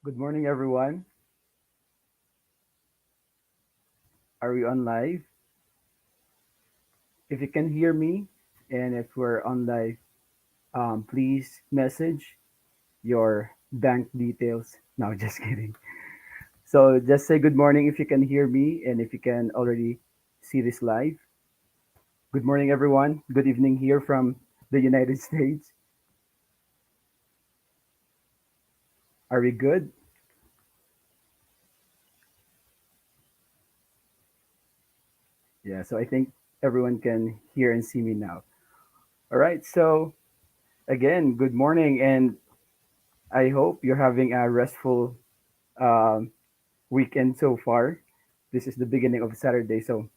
Good morning, everyone. Are we on live? If you can hear me and if we're on live, please message your bank details. No, just kidding. So just say good morning if you can hear me and if you can already see this live. Good morning, everyone. Good evening here from the United States. Are we good? Yeah, so I think everyone can hear and see me now. All right, so again, good morning, and I hope you're having a restful um, weekend so far. This is the beginning of Saturday, so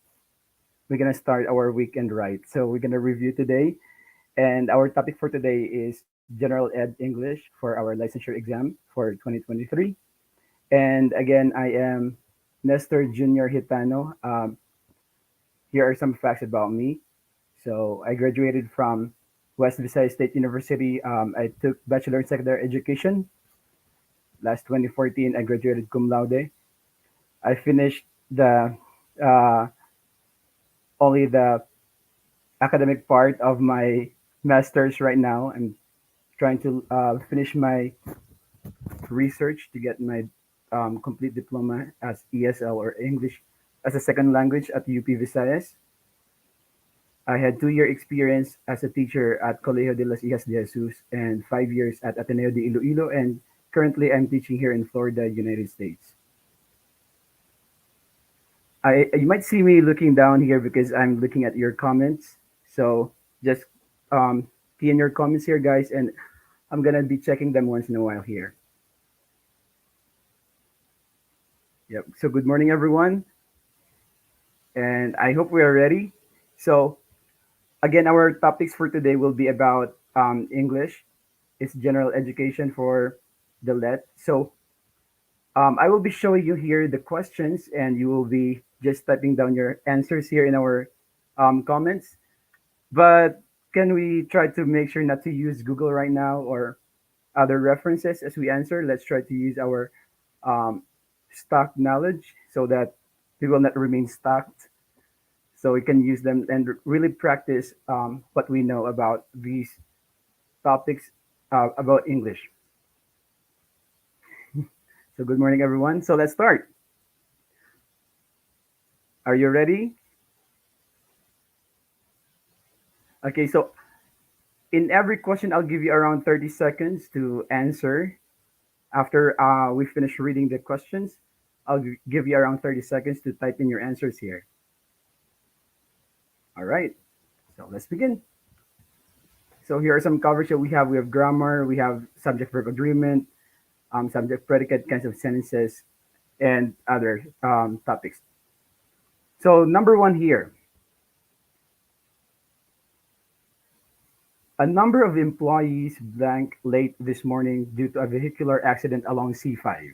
we're gonna start our weekend right. So we're gonna review today, and our topic for today is General Ed English for our licensure exam for 2023. And again, I am Nestor Junior Hitano. Here are some facts about me. So I graduated from West Visayas State University. I took Bachelor in Secondary Education. Last 2014, I graduated cum laude. I finished the uh, only the academic part of my master's right now. I'm trying to finish my research to get my complete diploma as ESL or English as a second language at UP Visayas. I had 2 year experience as a teacher at Colegio de las Hijas de Jesus and 5 years at Ateneo de Iloilo, and currently I'm teaching here in Florida, United States. You might see me looking down here because I'm looking at your comments. So just um, key in your comments here, guys, and I'm gonna be checking them once in a while here. Yep. So good morning, everyone, and I hope we are ready. So again, our topics for today will be about English. It's general education for the let. So I will be showing you here the questions, and you will be just typing down your answers here in our comments. But can we try to make sure not to use Google right now or other references as we answer? Let's try to use our um, stock knowledge so that we will not remain stocked. So we can use them and really practice what we know about these topics about English. So good morning, everyone. So let's start. Are you ready? Okay, so in every question, I'll give you around 30 seconds to answer. After we finish reading the questions, I'll give you around 30 seconds to type in your answers here. All right, so let's begin. So here are some coverage that we have. We have grammar, we have subject verb agreement, subject predicate kinds of sentences, and other topics. So number one here, a number of employees blank late this morning due to a vehicular accident along C5.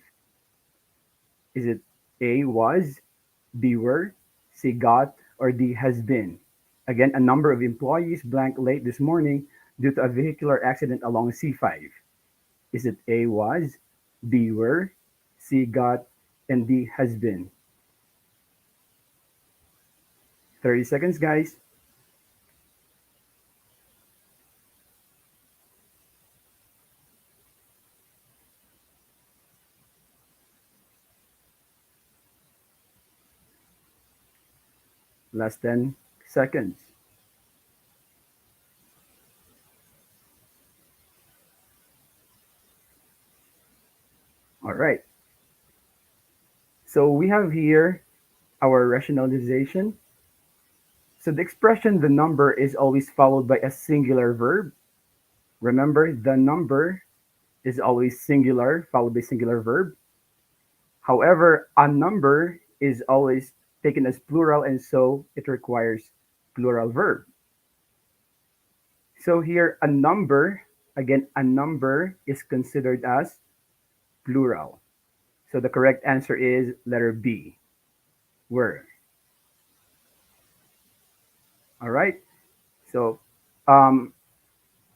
Is it A was, B were, C got, or D has been? Again, a number of employees blank late this morning due to a vehicular accident along C5. Is it A was, B were, C got, and D has been? 30 seconds, guys. Last 10 seconds. All right. So we have here our rationalization. So the expression the number is always followed by a singular verb. Remember, the number is always singular, followed by singular verb. However, a number is always taken as plural, and so it requires plural verb. So here, a number, again, a number is considered as plural. So the correct answer is letter B, were. All right. So um,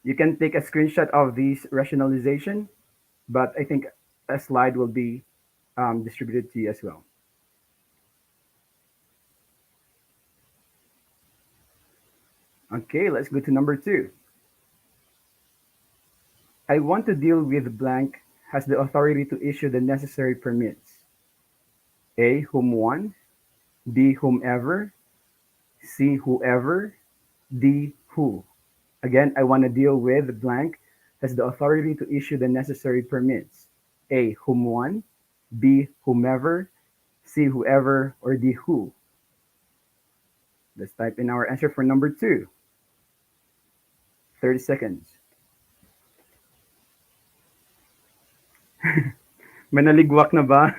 you can take a screenshot of these rationalization, but I think a slide will be distributed to you as well. Okay, let's go to number two. I want to deal with blank has the authority to issue the necessary permits. A. Whom one. B. Whomever. C. Whoever. D. Who. Again, I want to deal with blank has the authority to issue the necessary permits. A. Whom one. B. Whomever. C. Whoever. Or D. Who. Let's type in our answer for number two. 30 seconds. Manaligwak na ba?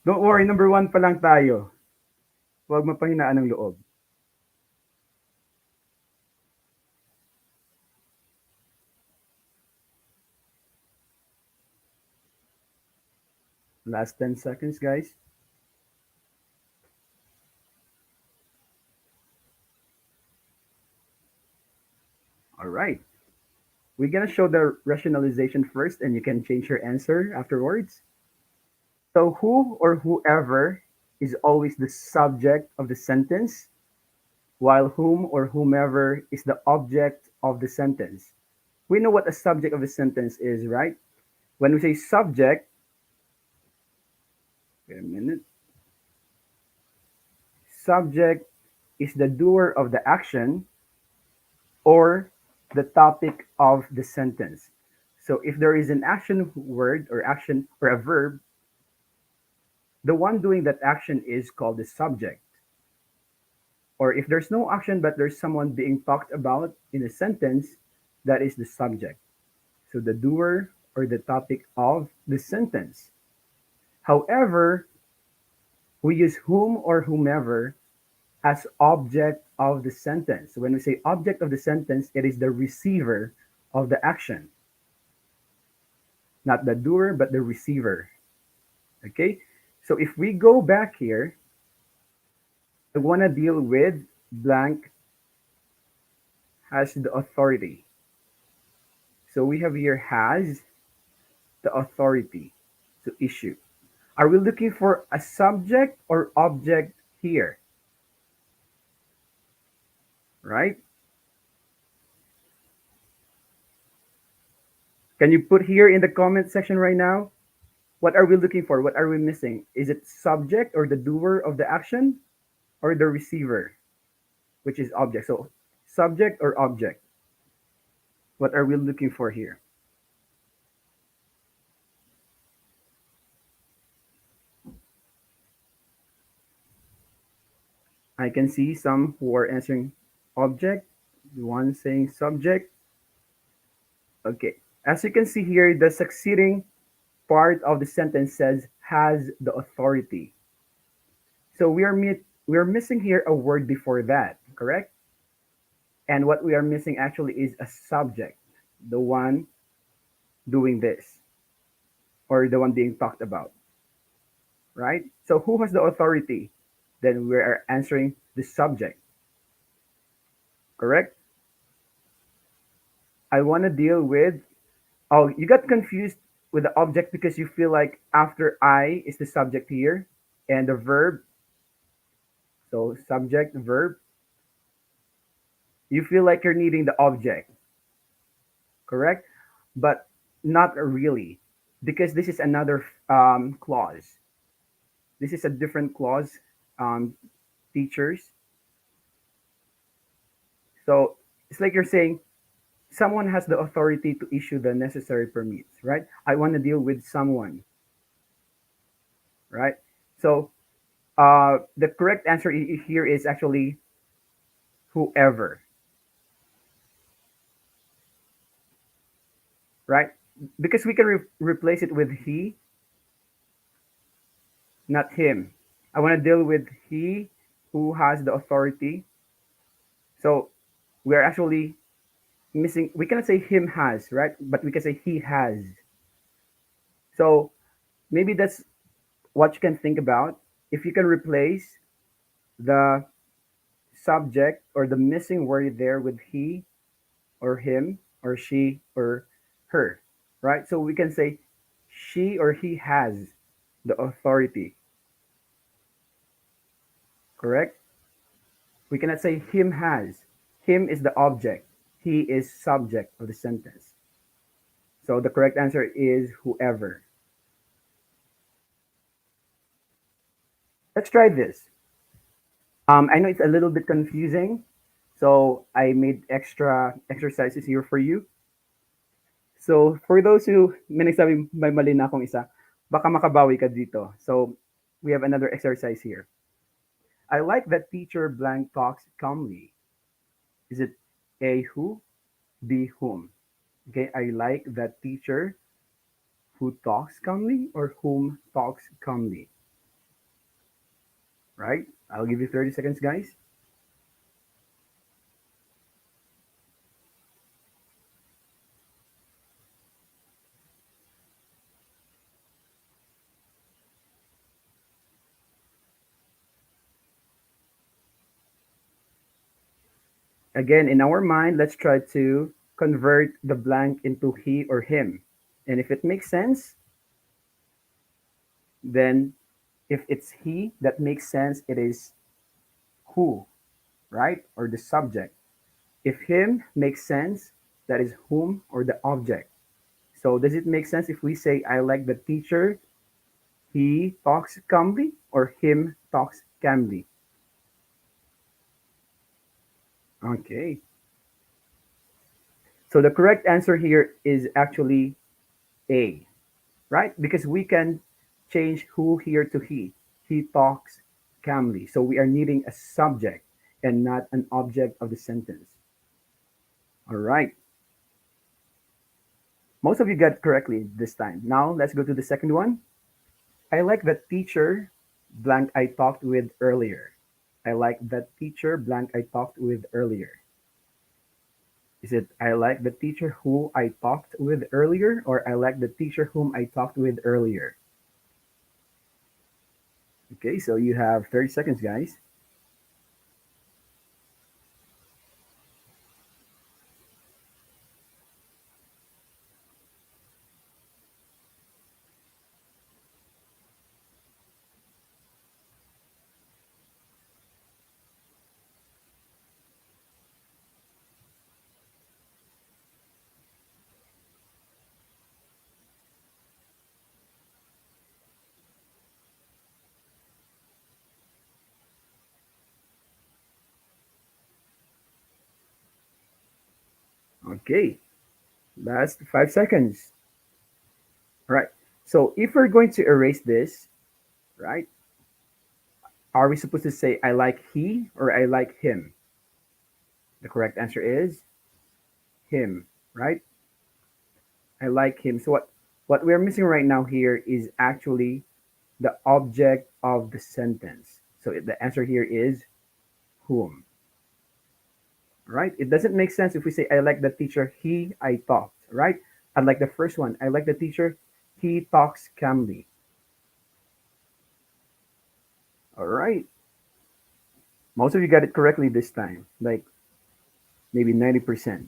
Don't worry, number one pa lang tayo. Huwag mapahinaan ng loob. Last 10 seconds, guys. All right. We're going to show the rationalization first, and you can change your answer afterwards. So, who or whoever is always the subject of the sentence, while whom or whomever is the object of the sentence. We know what a subject of a sentence is, right? When we say subject, wait a minute. Subject is the doer of the action or the topic of the sentence. So if there is an action word or action or a verb, the one doing that action is called the subject. Or if there's no action but there's someone being talked about in a sentence, that is the subject. So the doer or the topic of the sentence. However, we use whom or whomever as object of the sentence. So when we say object of the sentence, it is the receiver of the action. Not the doer, but the receiver. Okay? So if we go back here, I want to deal with blank has the authority. So we have here has the authority to issue. Are we looking for a subject or object here? Right? Can you put here in the comment section right now? What are we looking for? What are we missing? Is it subject or the doer of the action or the receiver, which is object? So subject or object? What are we looking for here? I can see some who are answering object, one saying subject. Okay. As you can see here, the succeeding part of the sentence says has the authority. So we are missing here a word before that, correct? And what we are missing actually is a subject, the one doing this or the one being talked about, right? So who has the authority? Then we are answering the subject, correct? I want to deal with, oh, you got confused with the object because you feel like after I is the subject here and the verb, so subject, verb, you feel like you're needing the object, correct? But not really, because this is another clause. This is a different clause, um, teachers. So it's like you're saying someone has the authority to issue the necessary permits, right? I want to deal with someone, right? So the correct answer here is actually whoever, right? Because we can replace it with he, not him. I want to deal with he who has the authority. So we're actually missing, we cannot say him has, right? But we can say he has. So maybe that's what you can think about. If you can replace the subject or the missing word there with he or him or she or her, right? So we can say she or he has the authority, correct? We cannot say him has. Him is the object. He is subject of the sentence. So the correct answer is whoever. Let's try this. I know it's a little bit confusing, so I made extra exercises here for you. So for those who may nagsabi may mali na akong isa, baka makabawi ka dito. So we have another exercise here. I like that teacher blank talks calmly. Is it A who, B whom? Okay, I like that teacher who talks calmly or whom talks calmly. Right? I'll give you 30 seconds, guys. Again, in our mind, let's try to convert the blank into he or him. And if it makes sense, then if it's he, that makes sense, it is who, right? Or the subject. If him makes sense, that is whom or the object. So does it make sense if we say, I like the teacher, he talks calmly, or him talks calmly? Okay. So the correct answer here is actually A, right? Because we can change who here to he. He talks calmly. So we are needing a subject and not an object of the sentence. All right. Most of you got correctly this time. Now let's go to the second one. I like that teacher blank I talked with earlier. I like that teacher blank I talked with earlier. Is it I like the teacher who I talked with earlier or I like the teacher whom I talked with earlier? Okay, so you have 30 seconds, guys. Okay, last 5 seconds. All right. So if we're going to erase this, right, are we supposed to say I like he or I like him? The correct answer is him, right? I like him. So what we're missing right now here is actually the object of the sentence. So the answer here is whom, right? It doesn't make sense if we say I like the teacher he I talked, right? Unlike the first one, I like the teacher he talks calmly. All right. Most of you got it correctly this time, like maybe 90%.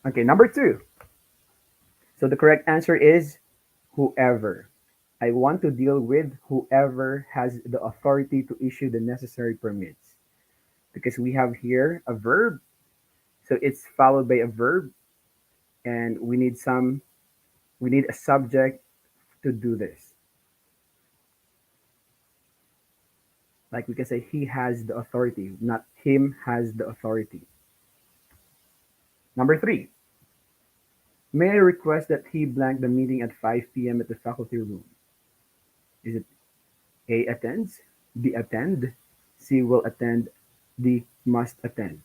Okay, number two. So the correct answer is whoever. I want to deal with whoever has the authority to issue the necessary permits. Because we have here a verb, so it's followed by a verb, and we need a subject to do this. Like we can say he has the authority, not him has the authority. Number three, may I request that he blank the meeting at 5 p.m. at the faculty room? Is it A attends, B attend, C will attend, D must attend?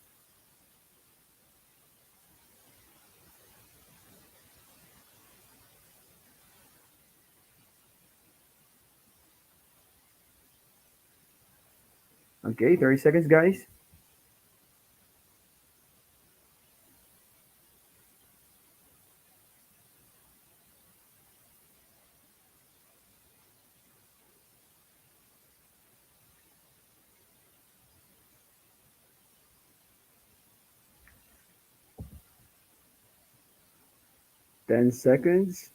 Okay, 30 seconds, guys. 10 seconds.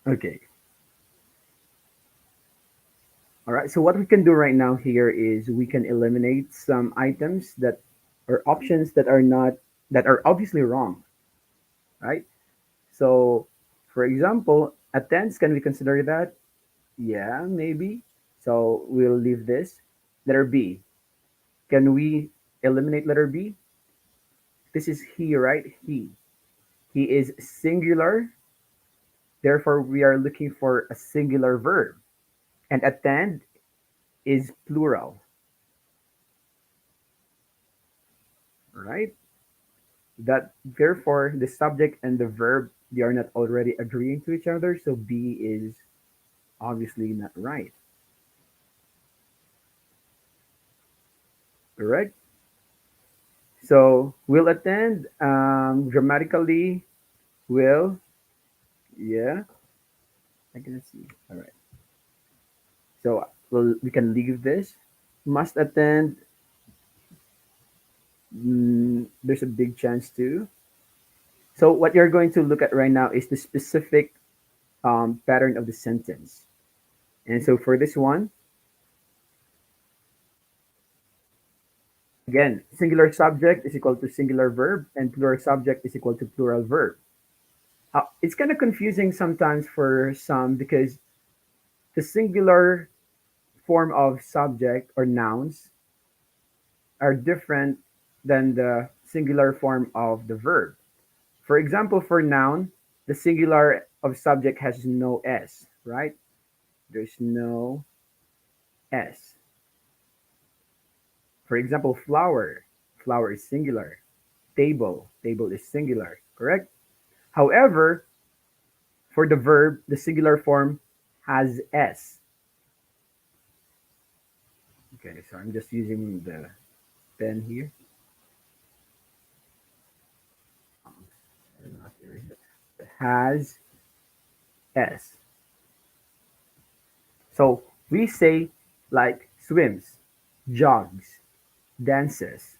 Okay. All right. So what we can do right now here is we can eliminate some items that or options that are not that are obviously wrong, right? So, for example, attends, can we consider that? Yeah, maybe. So we'll leave this. Letter B. Can we eliminate letter B? This is he, right? He. He is singular. Therefore, we are looking for a singular verb. And attend is plural, right? That therefore the subject and the verb they are not already agreeing to each other. So B is obviously not right. Correct? So will attend grammatically will, yeah, I can see. All right. So we can leave this. Must attend. There's a big chance too. So what you're going to look at right now is the specific pattern of the sentence. And so for this one, again, singular subject is equal to singular verb, and plural subject is equal to plural verb. It's kind of confusing sometimes for some because the singular form of subject or nouns are different than the singular form of the verb. For example, for noun, the singular of subject has no s, right? There's no s. For example, flower, flower is singular. Table, table is singular, correct? However, for the verb, the singular form has s. Okay, so I'm just using the pen here. Has s. So we say like swims, jogs, dances,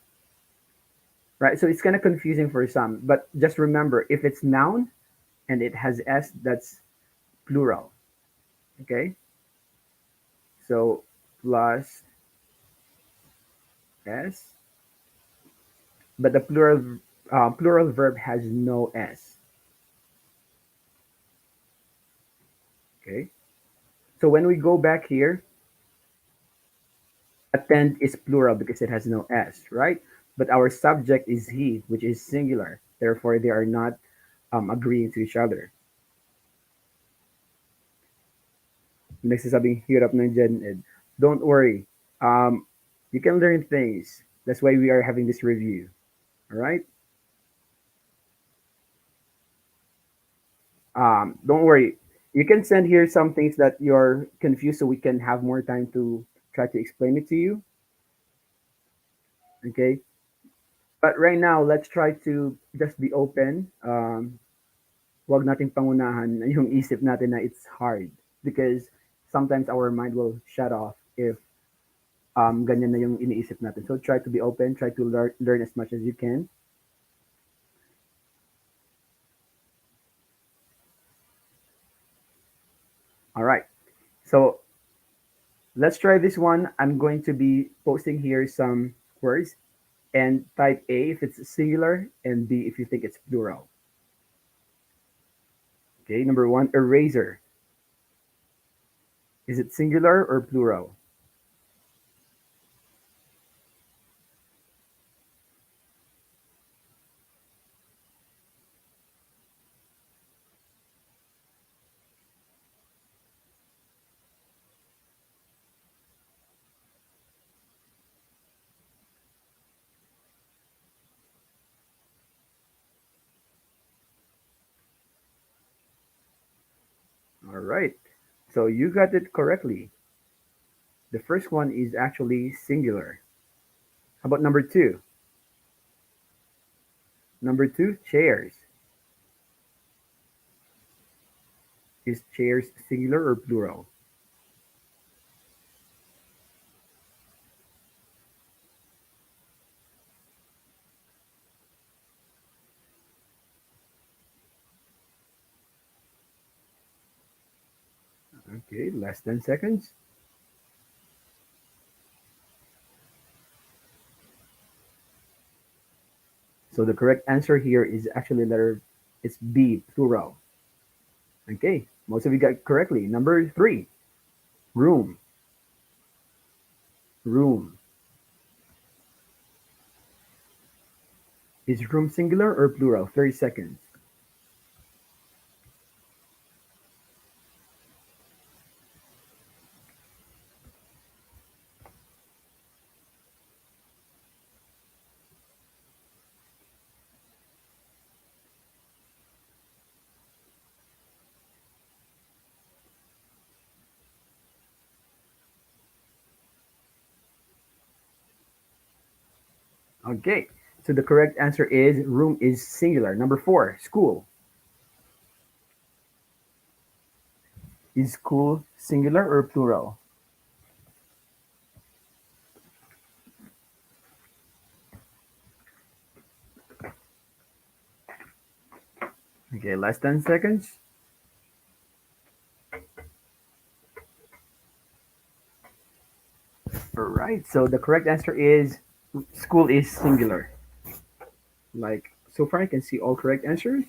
right? So it's kind of confusing for some, but just remember if it's noun and it has s, that's plural. Okay, so plus s, but the plural verb has no s. Okay, so when we go back here, attend is plural because it has no s, right? But our subject is he, which is singular. Therefore, they are not agreeing to each other. Nagsasabing hirap ng GenEd. Don't worry. Um, you can learn things. That's why we are having this review. All right. Don't worry. You can send here some things that you're confused, so we can have more time to try to explain it to you. Okay. But right now, let's try to just be open. Wag nating pangunahan yung isip natin na it's hard because sometimes our mind will shut off if ganyan na yung iniisip natin. So try to be open, try to learn as much as you can. All right. So let's try this one. I'm going to be posting here some words and type A if it's singular and B if you think it's plural. Okay, number one, eraser. Is it singular or plural? All right. So you got it correctly. The first one is actually singular. How about number two? Number two, chairs. Is chairs singular or plural? Okay, less than seconds. So the correct answer here is actually letter, it's B, plural. Okay, most of you got correctly. Number three, room. Room. Is room singular or plural? 30 seconds. Okay, so the correct answer is room is singular. Number four, school. Is school singular or plural? Okay, less than seconds. All right, so the correct answer is school is singular. Like, so far I can see all correct answers.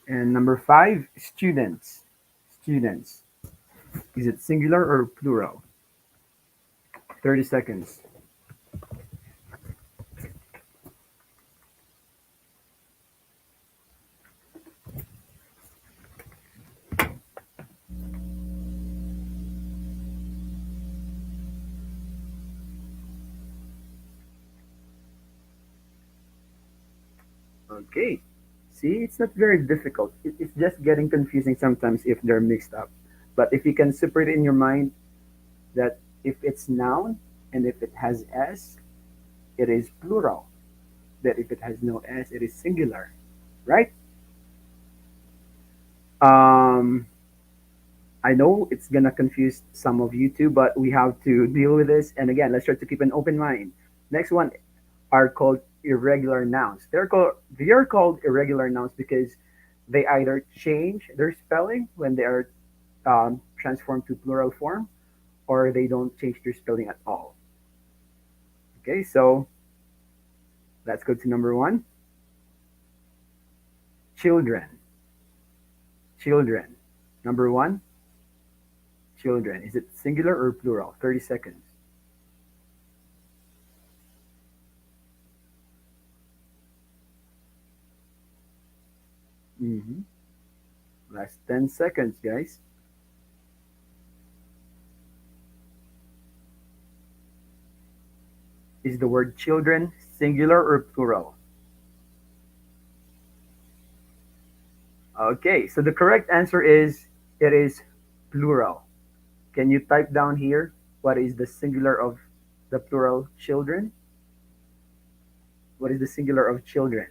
And number five, students. Students. Is it singular or plural? 30 seconds. Okay. See, it's not very difficult. It's just getting confusing sometimes if they're mixed up. But if you can separate in your mind that if it's noun and if it has s, it is plural. That if it has no s, it is singular, right? Um, I know it's gonna confuse some of you too, but we have to deal with this. And again, let's try to keep an open mind. Next one are called irregular nouns. They are called irregular nouns because they either change their spelling when they are transformed to plural form, or they don't change their spelling at all. Okay, so let's go to number one. Children. Children. Number one, children. Is it singular or plural? 30 seconds. Hmm. Last 10 seconds, guys. Is the word children singular or plural? Okay, so the correct answer is it is plural. Can you type down here what is the singular of the plural children? What is the singular of children?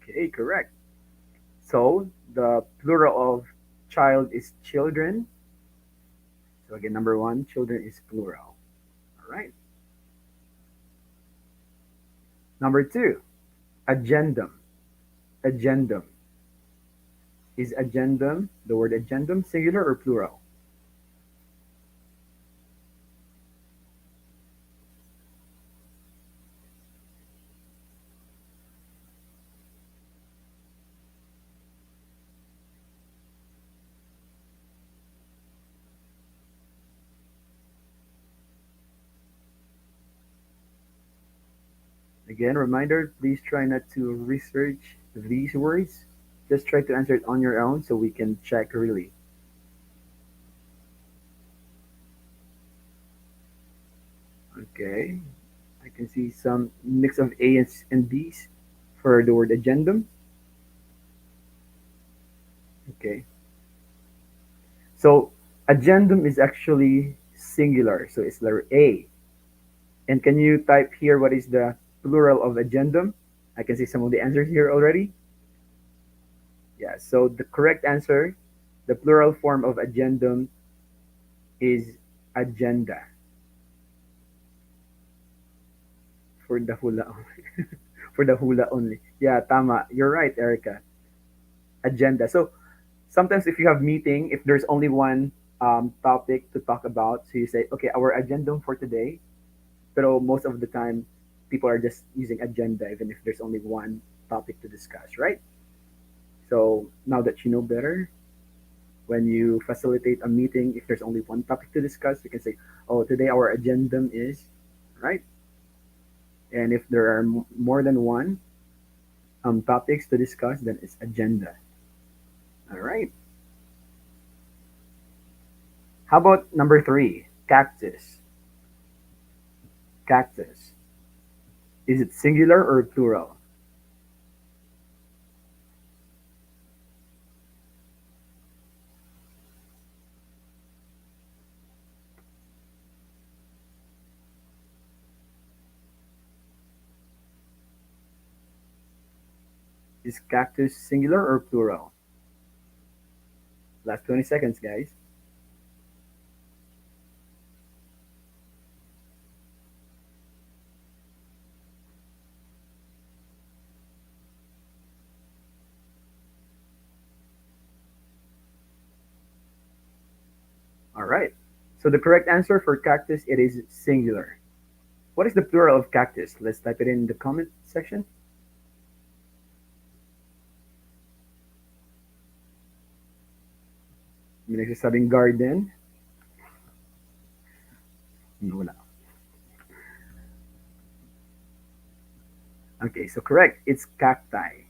Okay, correct. So the plural of child is children. So again, number one, children is plural. All right. Number two, agendum. Agendum. Is agendum, the word agendum, singular or plural? Again, reminder, please try not to research these words. Just try to answer it on your own so we can check really. Okay. I can see some mix of A's and B's for the word agendum. Okay. So agendum is actually singular. So it's letter A. And can you type here what is the plural of agendum? I can see some of the answers here already. Yeah, so the correct answer, the plural form of agendum is agenda for the hula for the hula only. Yeah, tama. You're right, Erica. Agenda. So sometimes if you have meeting, if there's only one topic to talk about, so you say, okay, our agenda for today. Pero most of the time, people are just using agenda, even if there's only one topic to discuss, right? So now that you know better, when you facilitate a meeting, if there's only one topic to discuss, you can say, oh, today our agenda is, right? And if there are more than one topics to discuss, then it's agenda. All right. How about number three? Cactus. Cactus. Is it singular or plural? Is cactus singular or plural? Last 20 seconds, guys. All right. So the correct answer for cactus, it is singular. What is the plural of cactus? Let's type it in the comment section. May nagsasabing garden. Wala. Okay, so correct. It's cacti.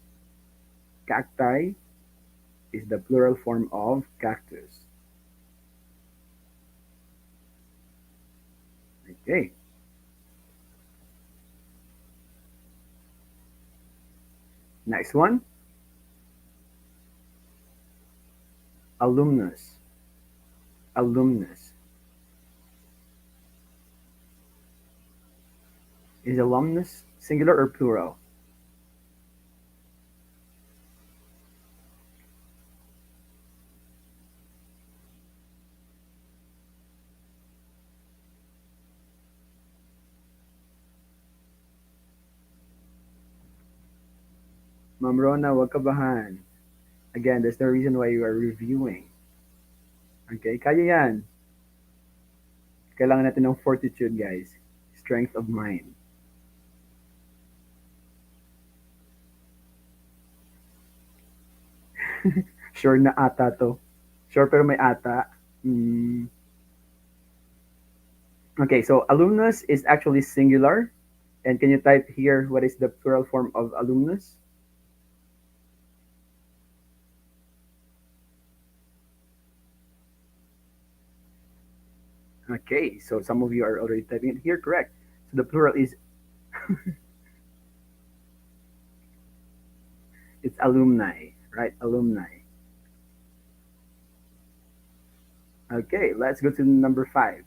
Cacti is the plural form of cactus. Okay. Next one. Alumnus. Alumnus. Is alumnus singular or plural? Ma'am Rona, wag kabahan. Again, that's the reason why you are reviewing. Okay, kaya yan. Kailangan natin ng fortitude, guys. Strength of mind. Sure na ata to. Sure pero may ata. Mm. Okay, so alumnus is actually singular. And can you type here what is the plural form of alumnus? Okay, so some of you are already typing it here. Correct. So the plural is it's alumni, right? Alumni. Okay, let's go to number five.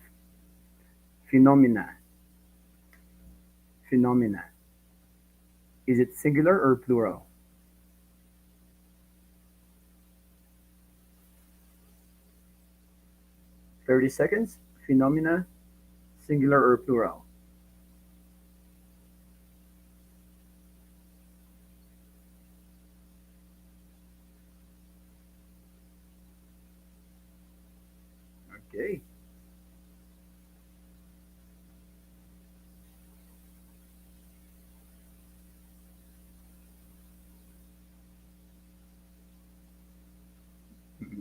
Phenomena. Phenomena. Is it singular or plural? 30 seconds. Phenomena, singular or plural? Okay.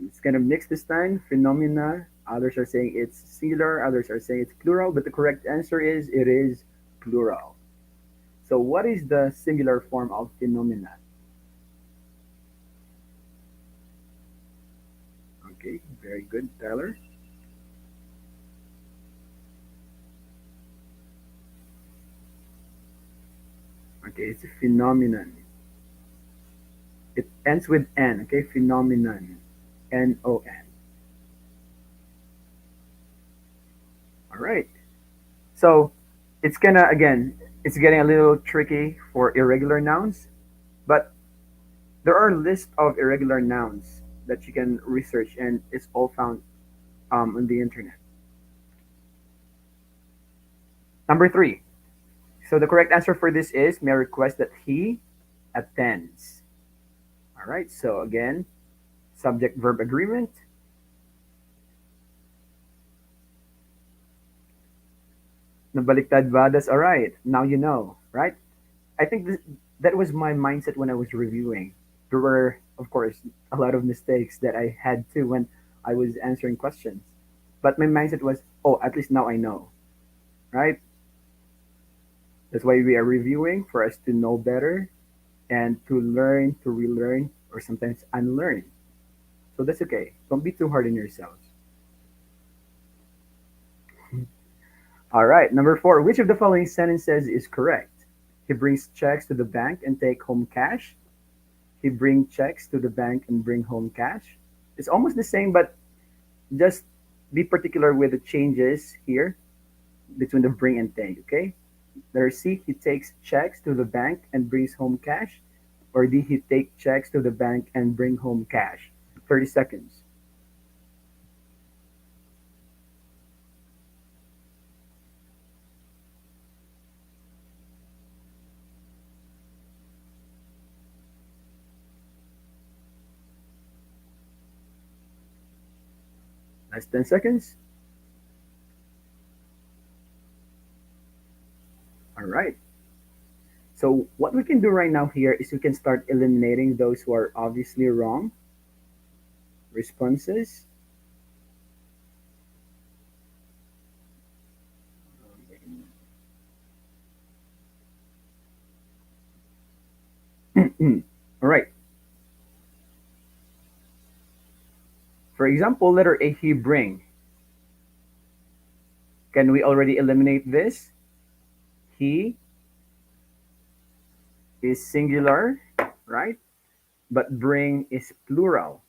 It's kind of mixed this time. Phenomena. Others are saying it's singular. Others are saying it's plural. But the correct answer is it is plural. So what is the singular form of phenomena? Okay, very good, Tyler. Okay, it's a phenomenon. It ends with N, okay? Phenomenon. N-O-N. All right. So it's gonna, again, it's getting a little tricky for irregular nouns, but there are lists of irregular nouns that you can research, and it's all found on the internet. Number three. So the correct answer for this is may I request that he attends. All right. So again, subject verb agreement. Nabaliktad ba? That's all right. Now you know, right? I think that was my mindset when I was reviewing. There were, of course, a lot of mistakes that I had to when I was answering questions. But my mindset was, oh, at least now I know, right? That's why we are reviewing for us to know better and to learn, to relearn, or sometimes unlearn. So that's okay. Don't be too hard on yourselves. All right, number four. Which of the following sentences is correct? He brings checks to the bank and take home cash. He bring checks to the bank and bring home cash. It's almost the same, but just be particular with the changes here between the bring and take, okay? Letter C, he takes checks to the bank and brings home cash. Or D, he take checks to the bank and bring home cash. 30 seconds. Last 10 seconds. All right. So what we can do right now here is we can start eliminating those who are obviously wrong responses. All right. For example, letter A, he bring. Can we already eliminate this? He is singular, right? But bring is plural.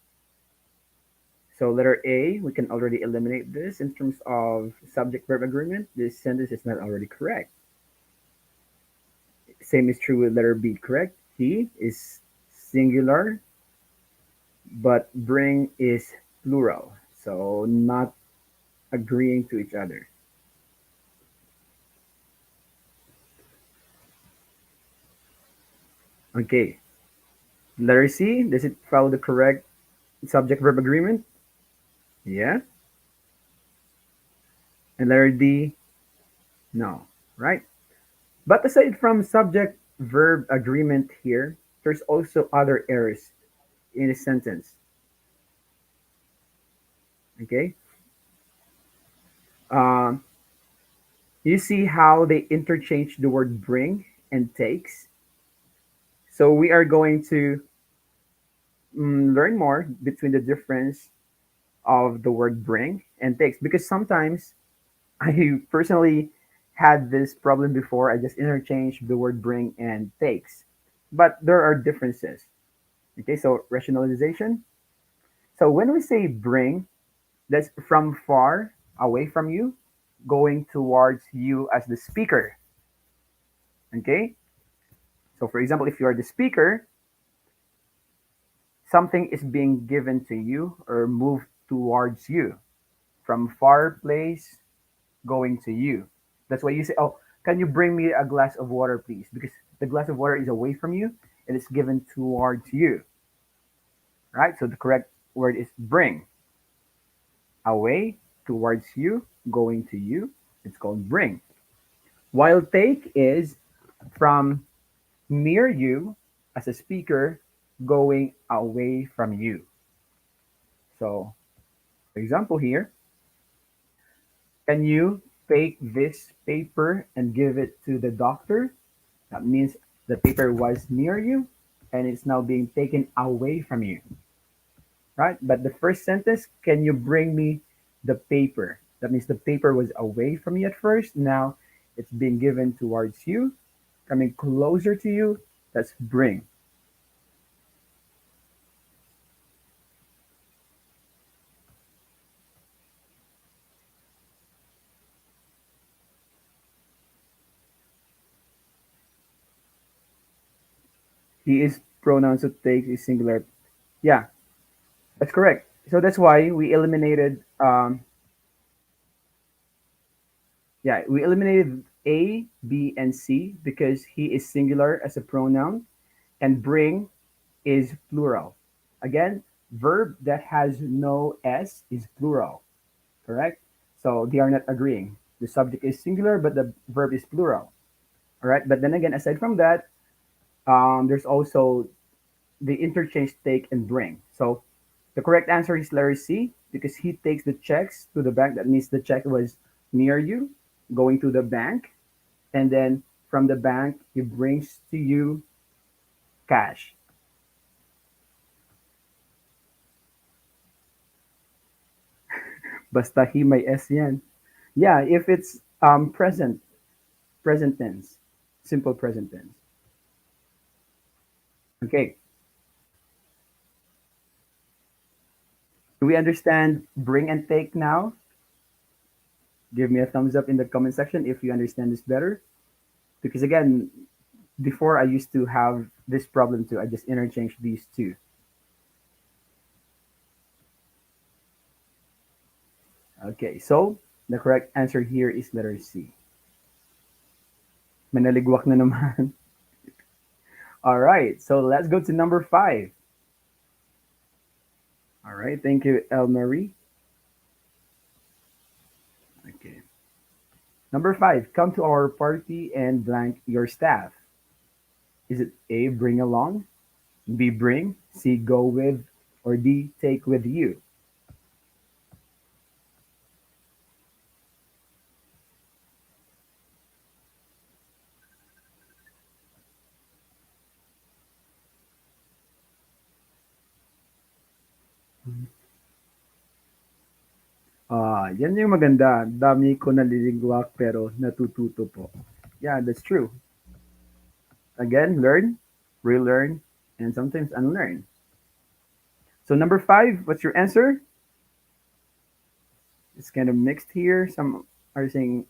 So letter A, we can already eliminate this in terms of subject verb agreement. This sentence is not already correct. Same is true with letter B, correct? He is singular, but bring is plural. So not agreeing to each other. Okay. Letter C, does it follow the correct subject verb agreement? Yeah. And letter D, no, right? But aside from subject verb agreement here, there's also other errors in a sentence. Okay. Um, you see how they interchange the word bring and takes. So we are going to learn more between the difference of the word bring and takes because sometimes I personally had this problem before. I just interchanged the word bring and takes, but there are differences. Okay, so rationalization. So when we say bring, that's from far away from you, going towards you as the speaker. Okay, so for example, if you are the speaker, something is being given to you or moved towards you from far place going to you. That's why you say, "Oh, can you bring me a glass of water, please?" Because the glass of water is away from you and it's given towards you, right? So the correct word is bring. Away towards you, going to you. It's called bring. While take is from near you as a speaker going away from you. So, for example, here, can you take this paper and give it to the doctor? That means the paper was near you and it's now being taken away from you, right? But the first sentence, can you bring me the paper? That means the paper was away from you at first. Now it's being given towards you, coming closer to you. That's bring. He is pronouns to take is singular. Yeah, that's correct. So that's why we eliminated. Yeah, we eliminated A, B, and C because he is singular as a pronoun, and bring is plural. Again, verb that has no S is plural, correct? So they are not agreeing. The subject is singular, but the verb is plural. All right. But then again, aside from that, there's also the interchange take and bring. So the correct answer is letter C because he takes the checks to the bank. That means the check was near you, going to the bank, and then from the bank he brings to you cash. Basta he may S yan. Yeah, if it's present tense, simple present tense. Okay, do we understand bring and take now? Give me a thumbs up in the comment section if you understand this better. Because again, before I used to have this problem too. I just interchanged these two. Okay, so the correct answer here is letter C. Manaligwak na naman. All right, so let's go to number 5. All right, thank you, El Marie. Okay. Number 5, come to our party and blank your staff. Is it A, bring along, B, bring, C, go with, or D, take with you? Yan yung maganda. Dami ko naliligwak pero natututo po. Yeah, that's true. Again, learn, relearn, and sometimes unlearn. So number 5, what's your answer? It's kind of mixed here. Some are saying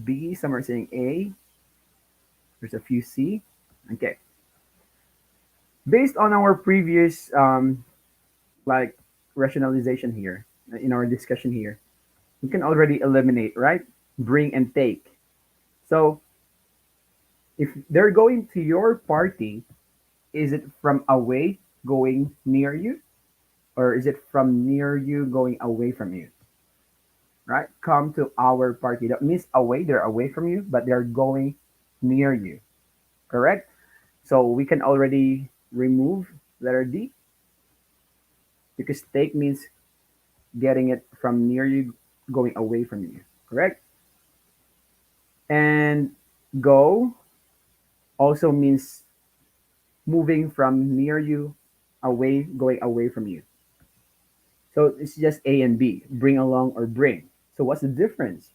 B, some are saying A. There's a few C. Okay. Based on our previous like rationalization here in our discussion here, we can already eliminate, right? Bring and take. So if they're going to your party, is it from away going near you, or is it from near you going away from you? Right? Come to our party. That means away, they're away from you, but they're going near you. Correct? So we can already remove letter D because take means getting it from near you, going away from you. Correct? And go also means moving from near you, away, going away from you. So it's just A and B, bring along or bring. So what's the difference?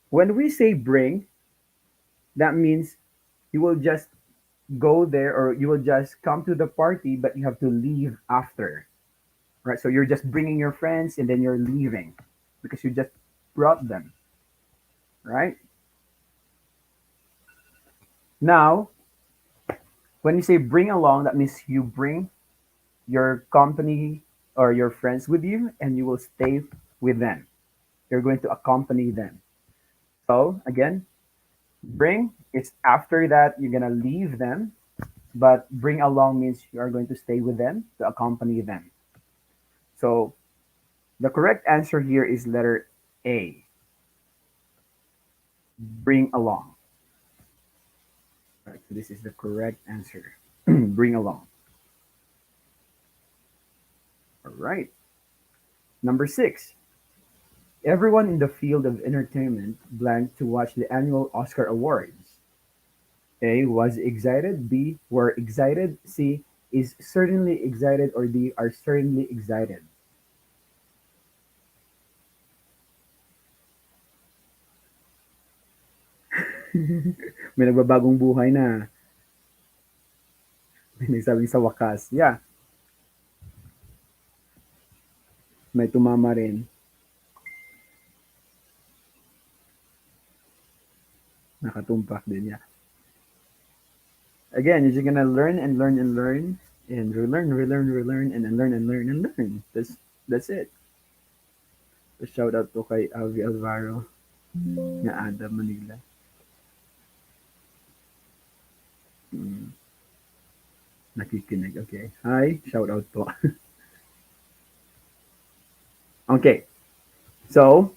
When we say bring, that means you will just go there or you will just come to the party, but you have to leave after, right? So you're just bringing your friends and then you're leaving because you just brought them, right? Now, when you say bring along, that means you bring your company or your friends with you and you will stay with them. You're going to accompany them. So again, bring is after that you're gonna leave them, but bring along means you are going to stay with them to accompany them. So the correct answer here is letter A, bring along. Right, so this is the correct answer. Bring along. All right. Number 6. Everyone in the field of entertainment blank to watch the annual Oscar Awards. A was excited, B were excited, C is certainly excited, or D are certainly excited. May nagbabagong buhay na. May sabi sa wakas. Yeah, may tumama rin. Nakatumpak din. Yeah. Again, you're just gonna learn and learn and learn and relearn, relearn, relearn, and then learn and learn and learn. That's it. So shout out to kay Avi Alvaro nga Ada Manila. Hmm, nakikinig. Okay. Hi, shout out po. Okay. So,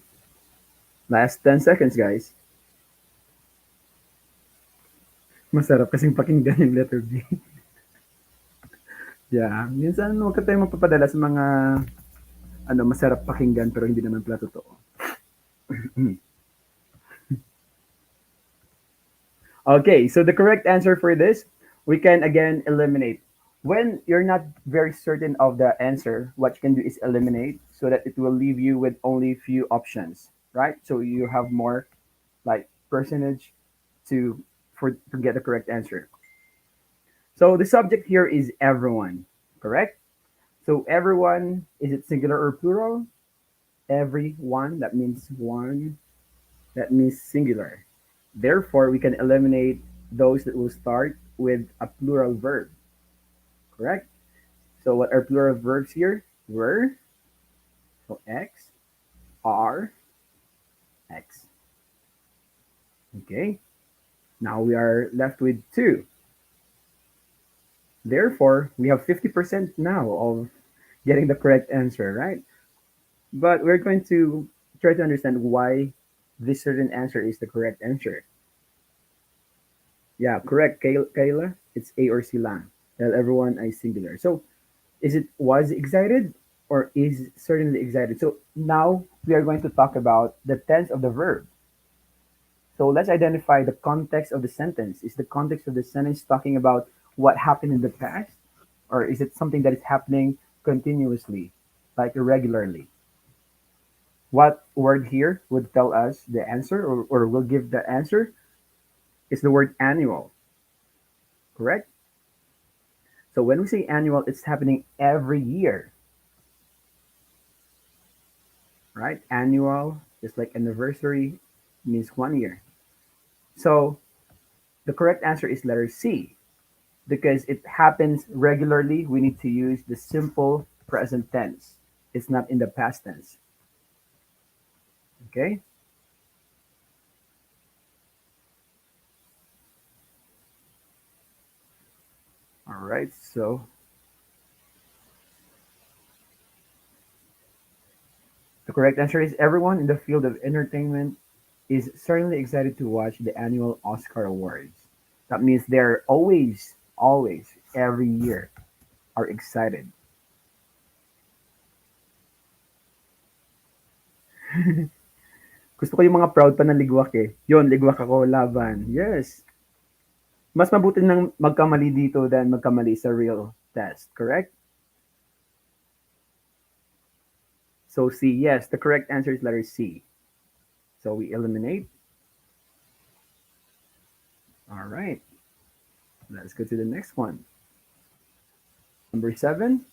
last 10 seconds, guys. Masarap kasing pakinggan yung letter B. Yeah. Minsan, huwag ka tayong mapapadala sa mga masarap pakinggan pero hindi naman pala totoo. Okay, so the correct answer for this, we can again eliminate. When you're not very certain of the answer, what you can do is eliminate so that it will leave you with only few options, right? So you have more like percentage to to get the correct answer. So the subject here is everyone, correct? So everyone, is it singular or plural? Everyone, that means one, that means singular. Therefore, we can eliminate those that will start with a plural verb, correct? So what are plural verbs here? Were, so X, are, X. Okay, now we are left with two. Therefore, we have 50% now of getting the correct answer, right? But we're going to try to understand why this certain answer is the correct answer. Yeah, correct, Kayla. It's A or C lang. Tell everyone I singular. So is it was excited or is certainly excited? So now we are going to talk about the tense of the verb. So let's identify the context of the sentence. Is the context of the sentence talking about what happened in the past? Or is it something that is happening continuously, like irregularly? What word here would tell us the answer or will give the answer is the word annual, correct? So when we say annual, it's happening every year, right? Annual, just like anniversary, means 1 year. So the correct answer is letter C. Because it happens regularly, we need to use the simple present tense. It's not in the past tense. Okay? All right. So the correct answer is everyone in the field of entertainment is certainly excited to watch the annual Oscar Awards. That means they're always, every year are excited. Gusto ko yung mga proud pa ng ligwak eh. Yun, ligwak ako laban. Yes. Mas mabuti nang magkamali dito than magkamali sa real test, correct? So C, yes, the correct answer is letter C. So we eliminate. All right. Let's go to the next one. Number 7.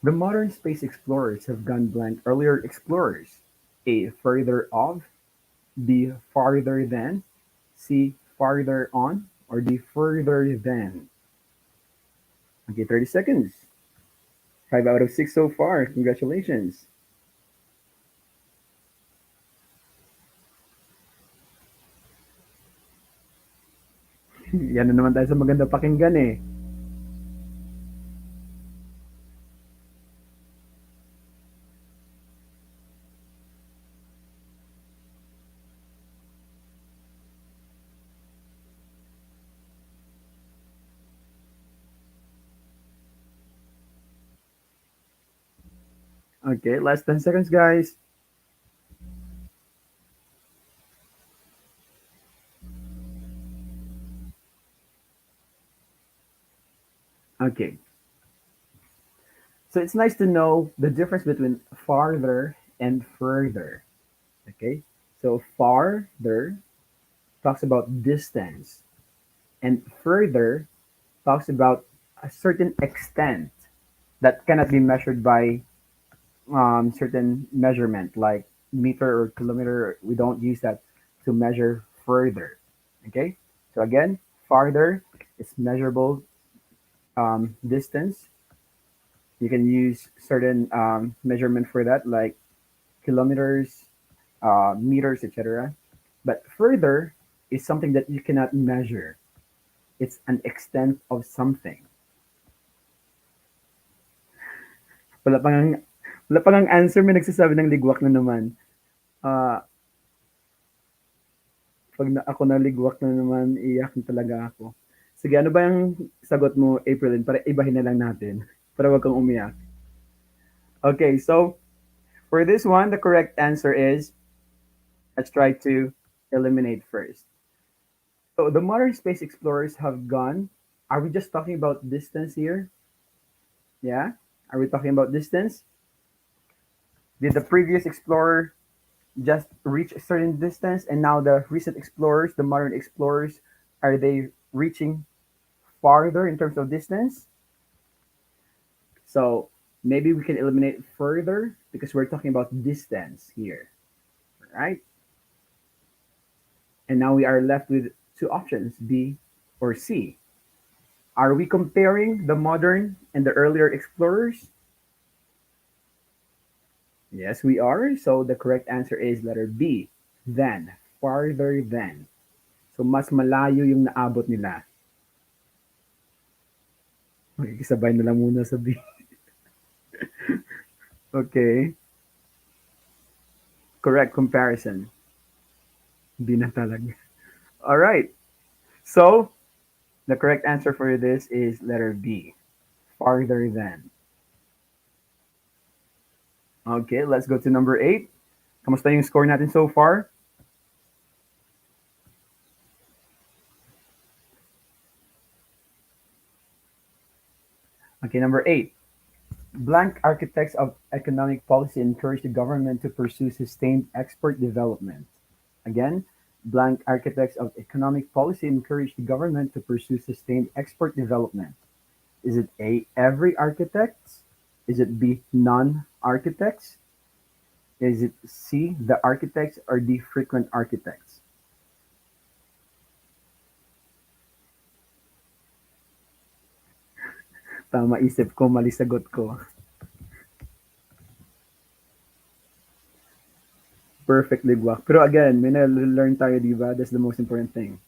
The modern space explorers have gone blank earlier explorers. A. Further of. B. Farther than. C. Farther on. Or D. Further than. Okay, 30 seconds. 5 out of 6 so far. Congratulations. Yan na naman tayo sa maganda pakinggan eh. Okay, last 10 seconds, guys. Okay, so it's nice to know the difference between farther and further. Okay, so farther talks about distance, and further talks about a certain extent that cannot be measured by certain measurement like meter or kilometer. We don't use that to measure further. Okay, so again, farther is measurable distance. You can use certain measurement for that, like kilometers, meters, etc. But further is something that you cannot measure. It's an extent of something. Wala pang ang, wala pang ang answer, may nagsasabi ng ligwak na naman. Ah, pag ako naligwak na naman, iyak na talaga ako. Sige, ano ba yung sagot mo, Aprilin? Para ibahin na lang natin. Para wag kang umiyak. Okay, so for this one, the correct answer is, let's try to eliminate first. So the modern space explorers have gone. Are we just talking about distance here? Yeah? Are we talking about distance? Did the previous explorer just reach a certain distance, and now the recent explorers, the modern explorers, are they reaching farther in terms of distance? So maybe we can eliminate further because we're talking about distance here, right? And now we are left with two options, B or C. Are we comparing the modern and the earlier explorers? Yes, we are. So the correct answer is letter B, than, farther than. So mas malayo yung naabot nila. Makikisabay na lang muna sa B. Okay. Correct comparison. Hindi na talaga. All right. So the correct answer for this is letter B, farther than. Okay, let's go to number 8. Kamusta yung score natin so far? Okay, number 8. Blank architects of economic policy encourage the government to pursue sustained export development. Again, blank architects of economic policy encourage the government to pursue sustained export development. Is it A, every architect? Is it B, non-architects? Is it C, the architects, or D, frequent architects? Tama isip ko, mali sagot ko. Perfect ligwak. Pero again, may na-learn tayo, di ba? That's the most important thing.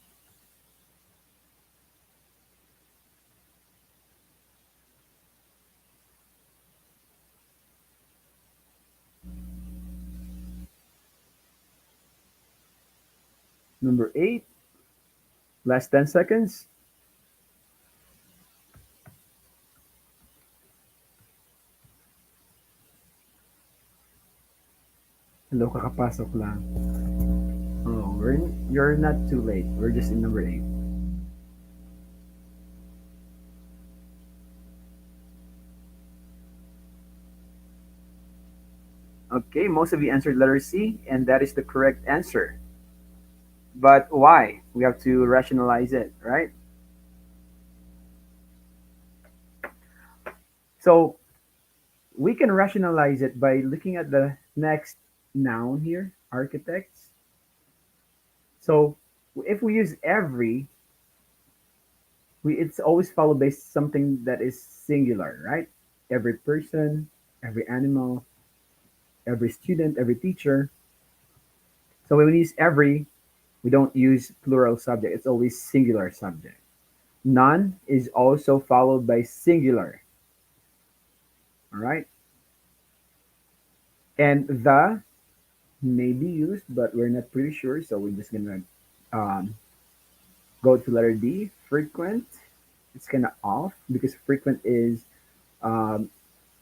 Number 8, last 10 seconds. Hello, kakapasok lang. Oh, you're not too late. We're just in number 8. Okay, most of you answered letter C, and that is the correct answer. But why? We have to rationalize it, right? So we can rationalize it by looking at the next noun here, architects. So if we use every, it's always followed by something that is singular, right? Every person, every animal, every student, every teacher. So when we use every, we don't use plural subject. It's always singular subject. None is also followed by singular. All right. And the may be used, but we're not pretty sure. So we're just gonna um, go to letter D. Frequent. It's kind of off because frequent is um,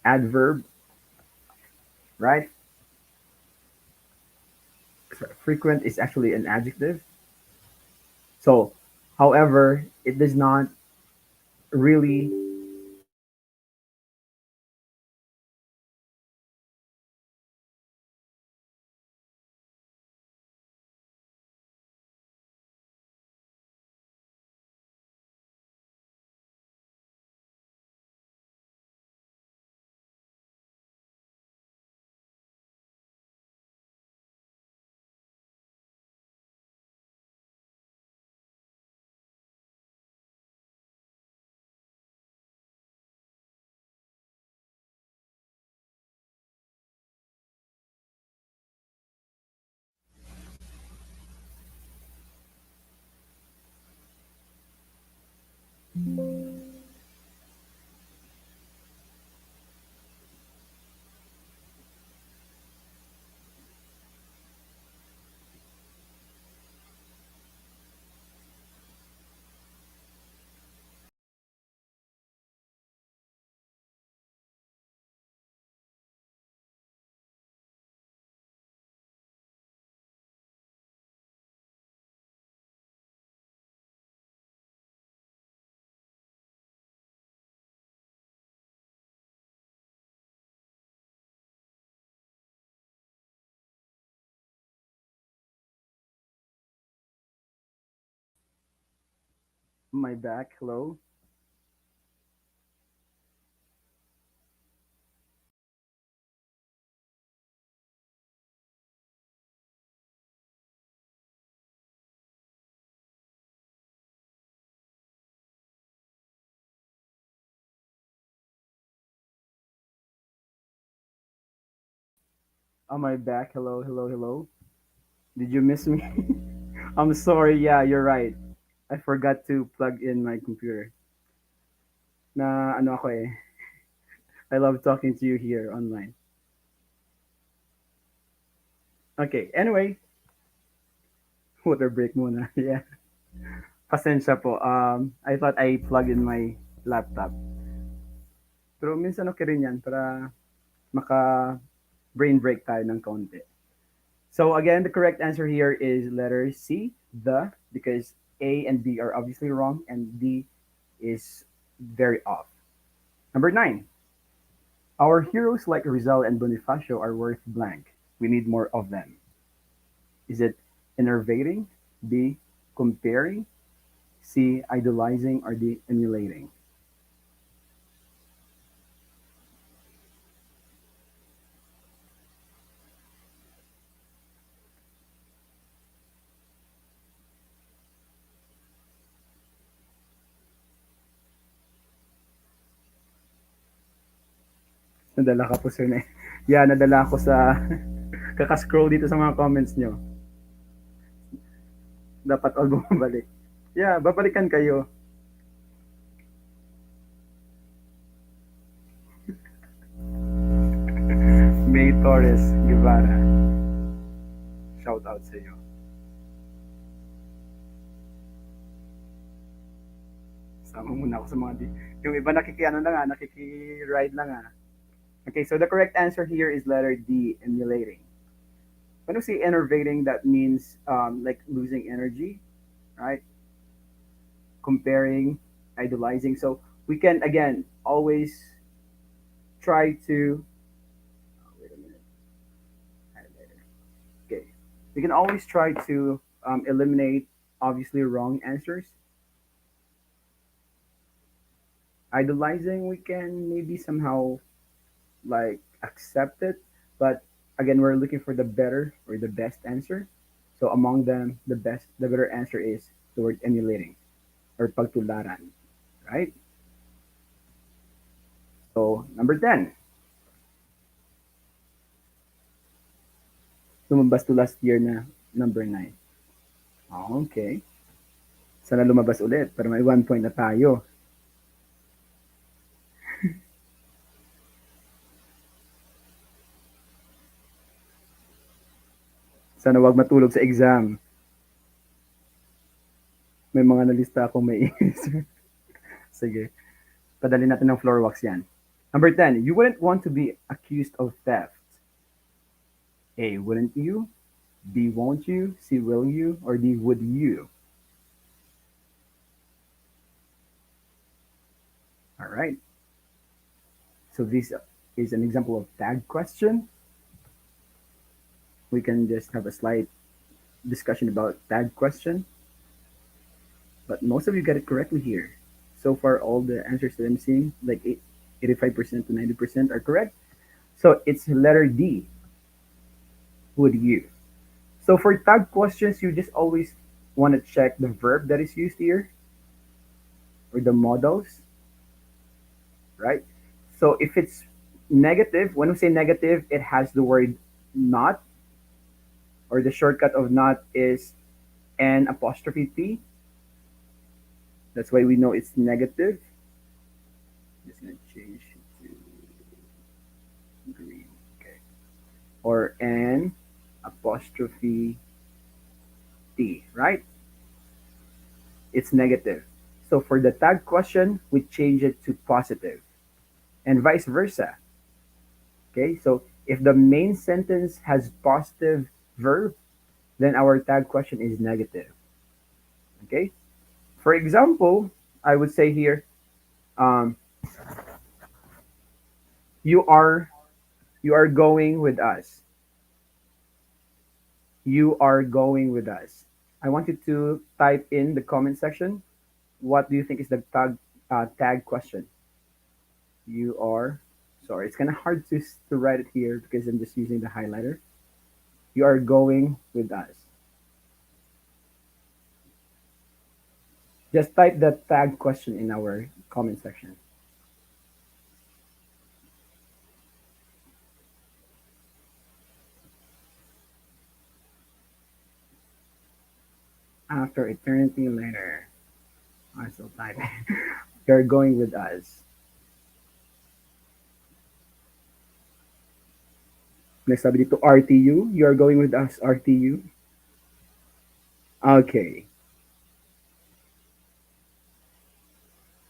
adverb, right? So frequent is actually an adjective. So, however, it does not really My back. Hello. On my back. Hello, hello, hello. Did you miss me? I'm sorry. Yeah, you're right. I forgot to plug in my computer. Na ano ako eh. I love talking to you here online. Okay. Anyway, water break muna. Yeah. Pasensya po. I thought I plugged in my laptop. Pero minsan okay rin yan para maka brain break tayo ng kaunti. So again, the correct answer here is letter C, the, because A and B are obviously wrong and D is very off. Number 9. Our heroes like Rizal and Bonifacio are worth blank. We need more of them. Is it innervating, B, comparing, C, idolizing, or D, emulating? Nadala ka po sir na. Yeah, nadala ako sa kakascroll dito sa mga comments nyo. Dapat all bumabalik. Yeah, babalikan kayo. May Torres Guevara. Shout out sa iyo. Sama muna ako sa mga yung iba nakikiano lang nakiki-ride lang ah. Okay, so the correct answer here is letter D, emulating. When we say enervating, that means like losing energy, right? Comparing, idolizing. So we can again always try to. Oh, wait a minute. Okay, we can always try to eliminate obviously wrong answers. Idolizing, we can maybe somehow like accept it, but again, we're looking for the better or the best answer. So among them, the better answer is the word emulating or pagtularan, right? So number 10, lumabas to last year na number 9. Okay. Sana lumabas ulit para may 1 point na tayo. Sana wag matulog sa exam. May mga nalista akong may Sige. Padali natin ng floor wax yan. Number 10, you wouldn't want to be accused of theft. A, wouldn't you? B, won't you? C, will you? Or D, would you? All right. So this is an example of tag question. We can just have a slight discussion about tag question. But most of you got it correctly here. So far, all the answers that I'm seeing, like 85% to 90%, are correct. So it's letter D. Would you? So for tag questions, you just always want to check the verb that is used here or the modals, right? So if it's negative, when we say negative, it has the word not, or the shortcut of not is an apostrophe T. That's why we know it's negative. Just gonna change it to green. Okay. Or an apostrophe T, right? It's negative. So for the tag question, we change it to positive, and vice versa. Okay, so if the main sentence has positive verb, then our tag question is negative. Okay, for example, I would say here, um, you are you are going with us. You are going with us. I want you to type in the comment section What do you think is the tag question? You are, sorry, it's kind of hard to write it here because I'm just using the highlighter. You are going with us. Just type the tag question in our comment section. After eternity later, I still type. You're going with us. Nagsabi dito RTU. You're going with us, RTU. Okay,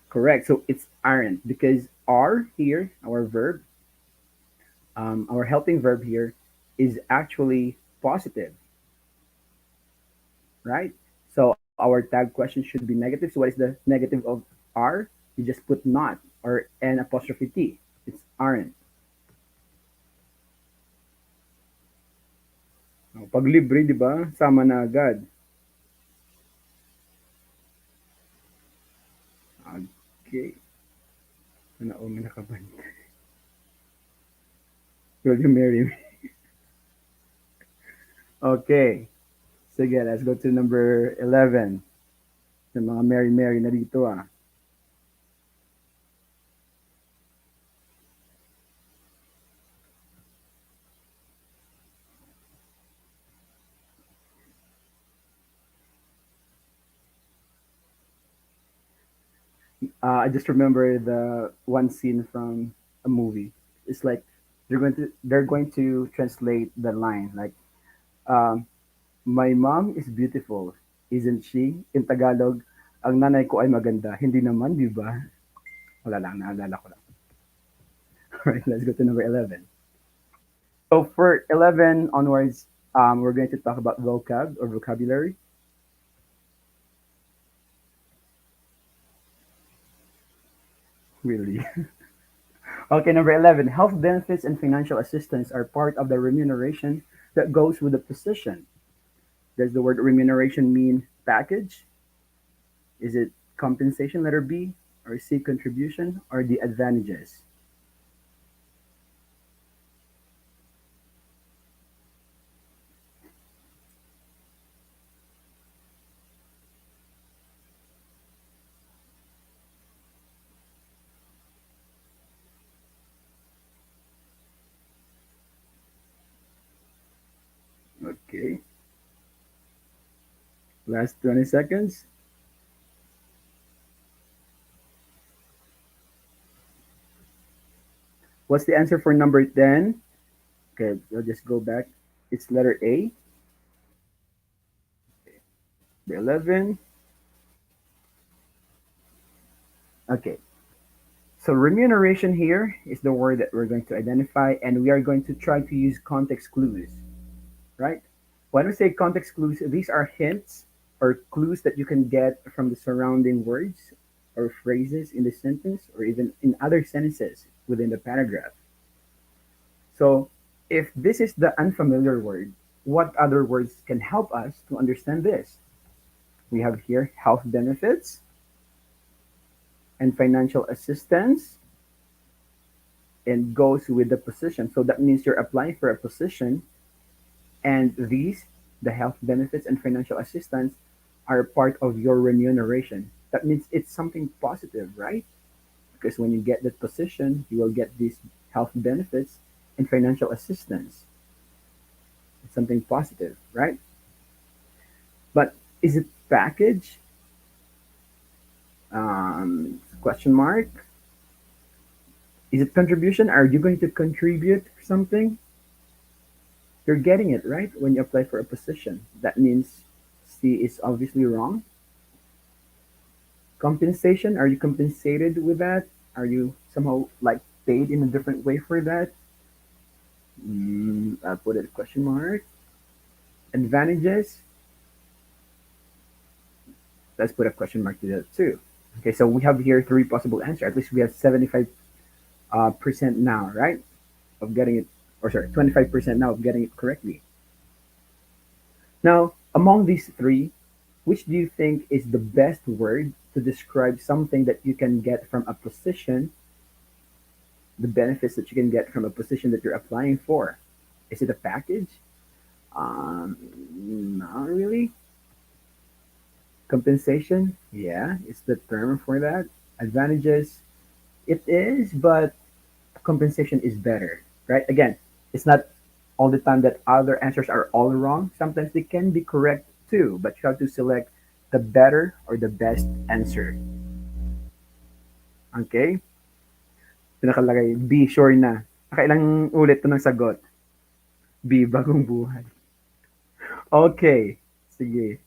correct. So it's aren't because are here, our verb, our helping verb here is actually positive, right? So our tag question should be negative. So what is the negative of are? You just put not or n apostrophe t. It's aren't. Pag libre, di ba? Sama na agad. Okay. Ano, may nakabanta. Will you marry me? Okay. Sige, let's go to number 11. Yung mga Mary na dito ah. I just remember the one scene from a movie. It's like they're going to translate the line like um, my mom is beautiful, isn't she? In Tagalog, ang nanay ko ay maganda. Hindi naman, di ba? Wala lang, naalala ko lang. Alright, let's go to number 11. So for 11 onwards, we're going to talk about vocab or vocabulary. Really? Okay, number 11. Health benefits and financial assistance are part of the remuneration that goes with the position. Does the word remuneration mean package? Is it compensation, letter B, or C, contribution, or the advantages? Okay, last 20 seconds. What's the answer for number 10? Okay, we'll just go back. It's letter A. The 11. Okay, so remuneration here is the word that we're going to identify, and we are going to try to use context clues, right? When we say context clues, these are hints or clues that you can get from the surrounding words or phrases in the sentence or even in other sentences within the paragraph. So, if this is the unfamiliar word, what other words can help us to understand this? We have here health benefits and financial assistance and goes with the position. So that means you're applying for a position, and these, the health benefits and financial assistance, are part of your remuneration. That means it's something positive, right? Because when you get that position, you will get these health benefits and financial assistance. It's something positive, right? But is it package? Question mark. Is it contribution? Are you going to contribute something? You're getting it right when you apply for a position. That means C is obviously wrong. Compensation, are you compensated with that? Are you somehow like paid in a different way for that? I'll put it a question mark. Advantages, let's put a question mark to that too. Okay, so we have here three possible answers. At least we have 75% now, right? Of getting it, or sorry, 25% now of getting it correctly. Now, among these three, which do you think is the best word to describe something that you can get from a position, the benefits that you can get from a position that you're applying for. Is it a package? Not really. Compensation? Yeah, it's the term for that. Advantages? It is, but compensation is better, right? Again, it's not all the time that other answers are all wrong. Sometimes they can be correct too, but you have to select the better or the best answer. Okay? Ito nakalagay, B, sure na. Nakailang ulit to ng sagot? B, bagong buhay. Okay. Sige.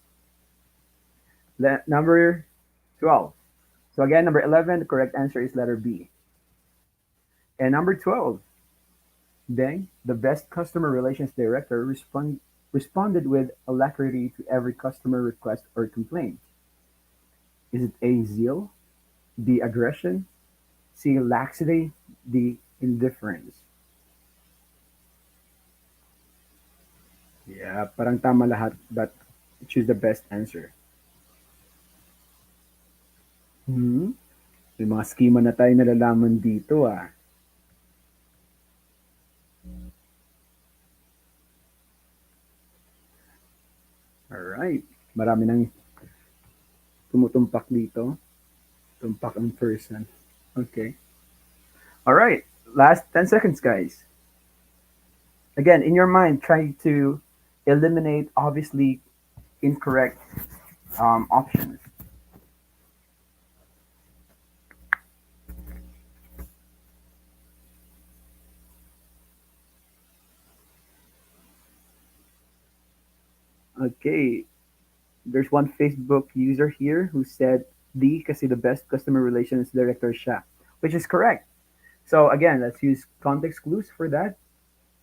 Number 12. So again, number 11, the correct answer is letter B. And number 12, Deng, the best customer relations director, responded with alacrity to every customer request or complaint. Is it A, zeal, B, aggression, C, laxity, D, indifference? Yeah, parang tama lahat, but choose the best answer. Hmm? May mga schema na tayo nalalaman dito ah. Alright. Marami nang tumutumpak dito. Tumpak ang person. Okay. Alright. Last 10 seconds, guys. Again, in your mind, try to eliminate obviously incorrect options. Okay. There's one Facebook user here who said D kasi the best customer relations director siya, which is correct. So again, let's use context clues for that.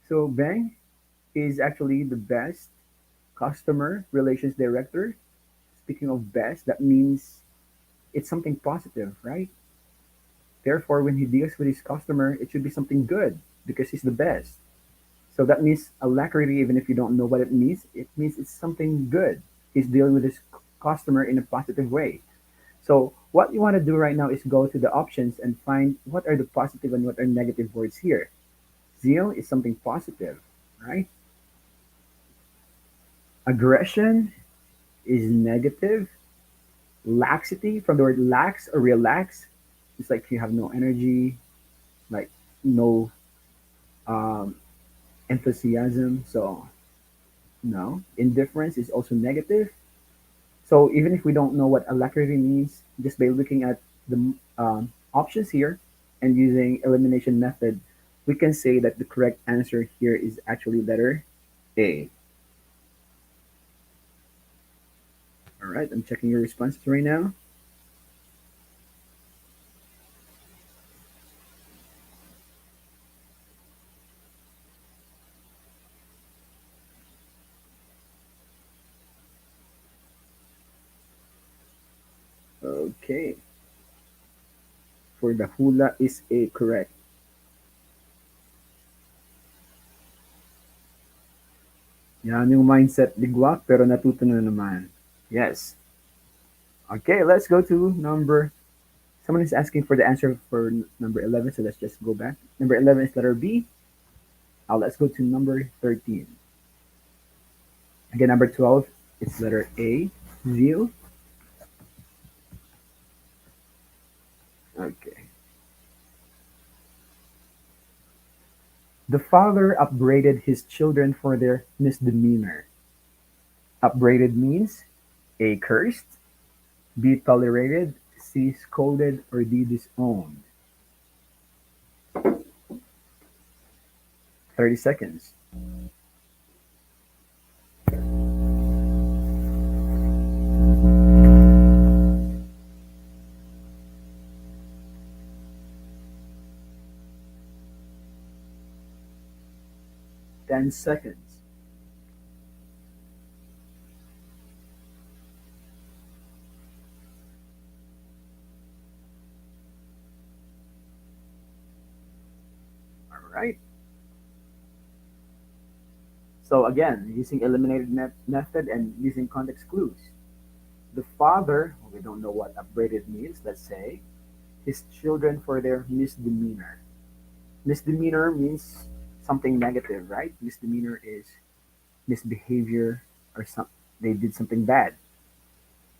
So Bang is actually the best customer relations director. Speaking of best, that means it's something positive, right? Therefore, when he deals with his customer, it should be something good because he's the best. So that means alacrity, even if you don't know what it means it's something good. He's dealing with his customer in a positive way. So what you want to do right now is go to the options and find what are the positive and what are negative words here. Zeal is something positive, right? Aggression is negative. Laxity, from the word lax or relax, it's like you have no energy, like no um, enthusiasm. So no. Indifference is also negative. So even if we don't know what alacrity means, just by looking at the options here and using elimination method, we can say that the correct answer here is actually letter A. All right, I'm checking your responses right now. Okay, for the hula is A correct. Yan yung mindset ligwak pero natuto na naman. Yes. Okay, let's go to number. Someone is asking for the answer for number 11, so let's just go back. Number 11 is letter B. Now let's go to number 13. Again, number 12 is letter A, zeal. Okay. The father upbraided his children for their misdemeanor. Upbraided means A, cursed, B, tolerated, C, scolded, or D, disowned. 30 seconds. 10 seconds. All right. So again, using eliminated method and using context clues. The father, we don't know what upbraided means, let's say, his children for their misdemeanor. Misdemeanor means something negative, right? Misdemeanor is misbehavior or some they did something bad,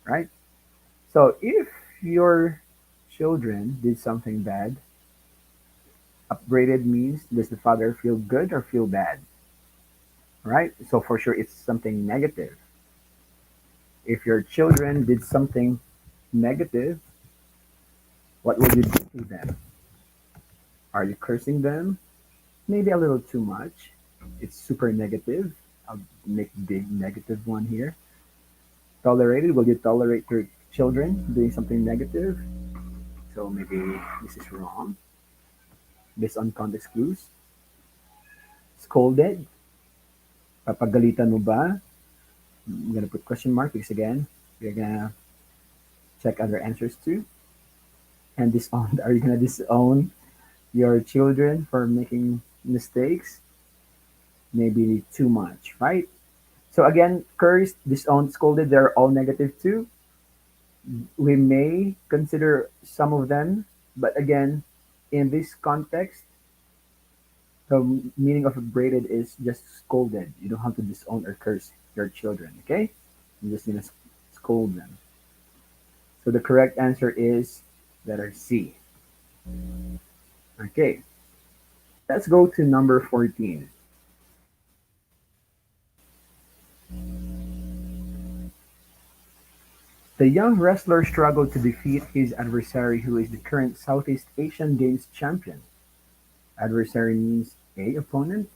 right? So if your children did something bad, upbraided means does the father feel good or feel bad, right? So for sure it's something negative. If your children did something negative, what will you do to them? Are you cursing them? Maybe a little too much. It's super negative. I'll make big negative one here. Tolerated. Will you tolerate your children doing something negative? So maybe this is wrong. Based on context clues. Scolded. Papagalitan mo ba? I'm gonna put question mark because again, we're gonna check other answers too. And disowned. Are you gonna disown your children for making mistakes? Maybe too much, right? So again, cursed, disowned, scolded, they're all negative too. We may consider some of them, but again, in this context, the meaning of upbraided is just scolded. You don't have to disown or curse your children, okay? You're just gonna scold them. So the correct answer is letter C. Okay, let's go to number 14. The young wrestler struggled to defeat his adversary, who is the current Southeast Asian Games champion. Adversary means A, opponent,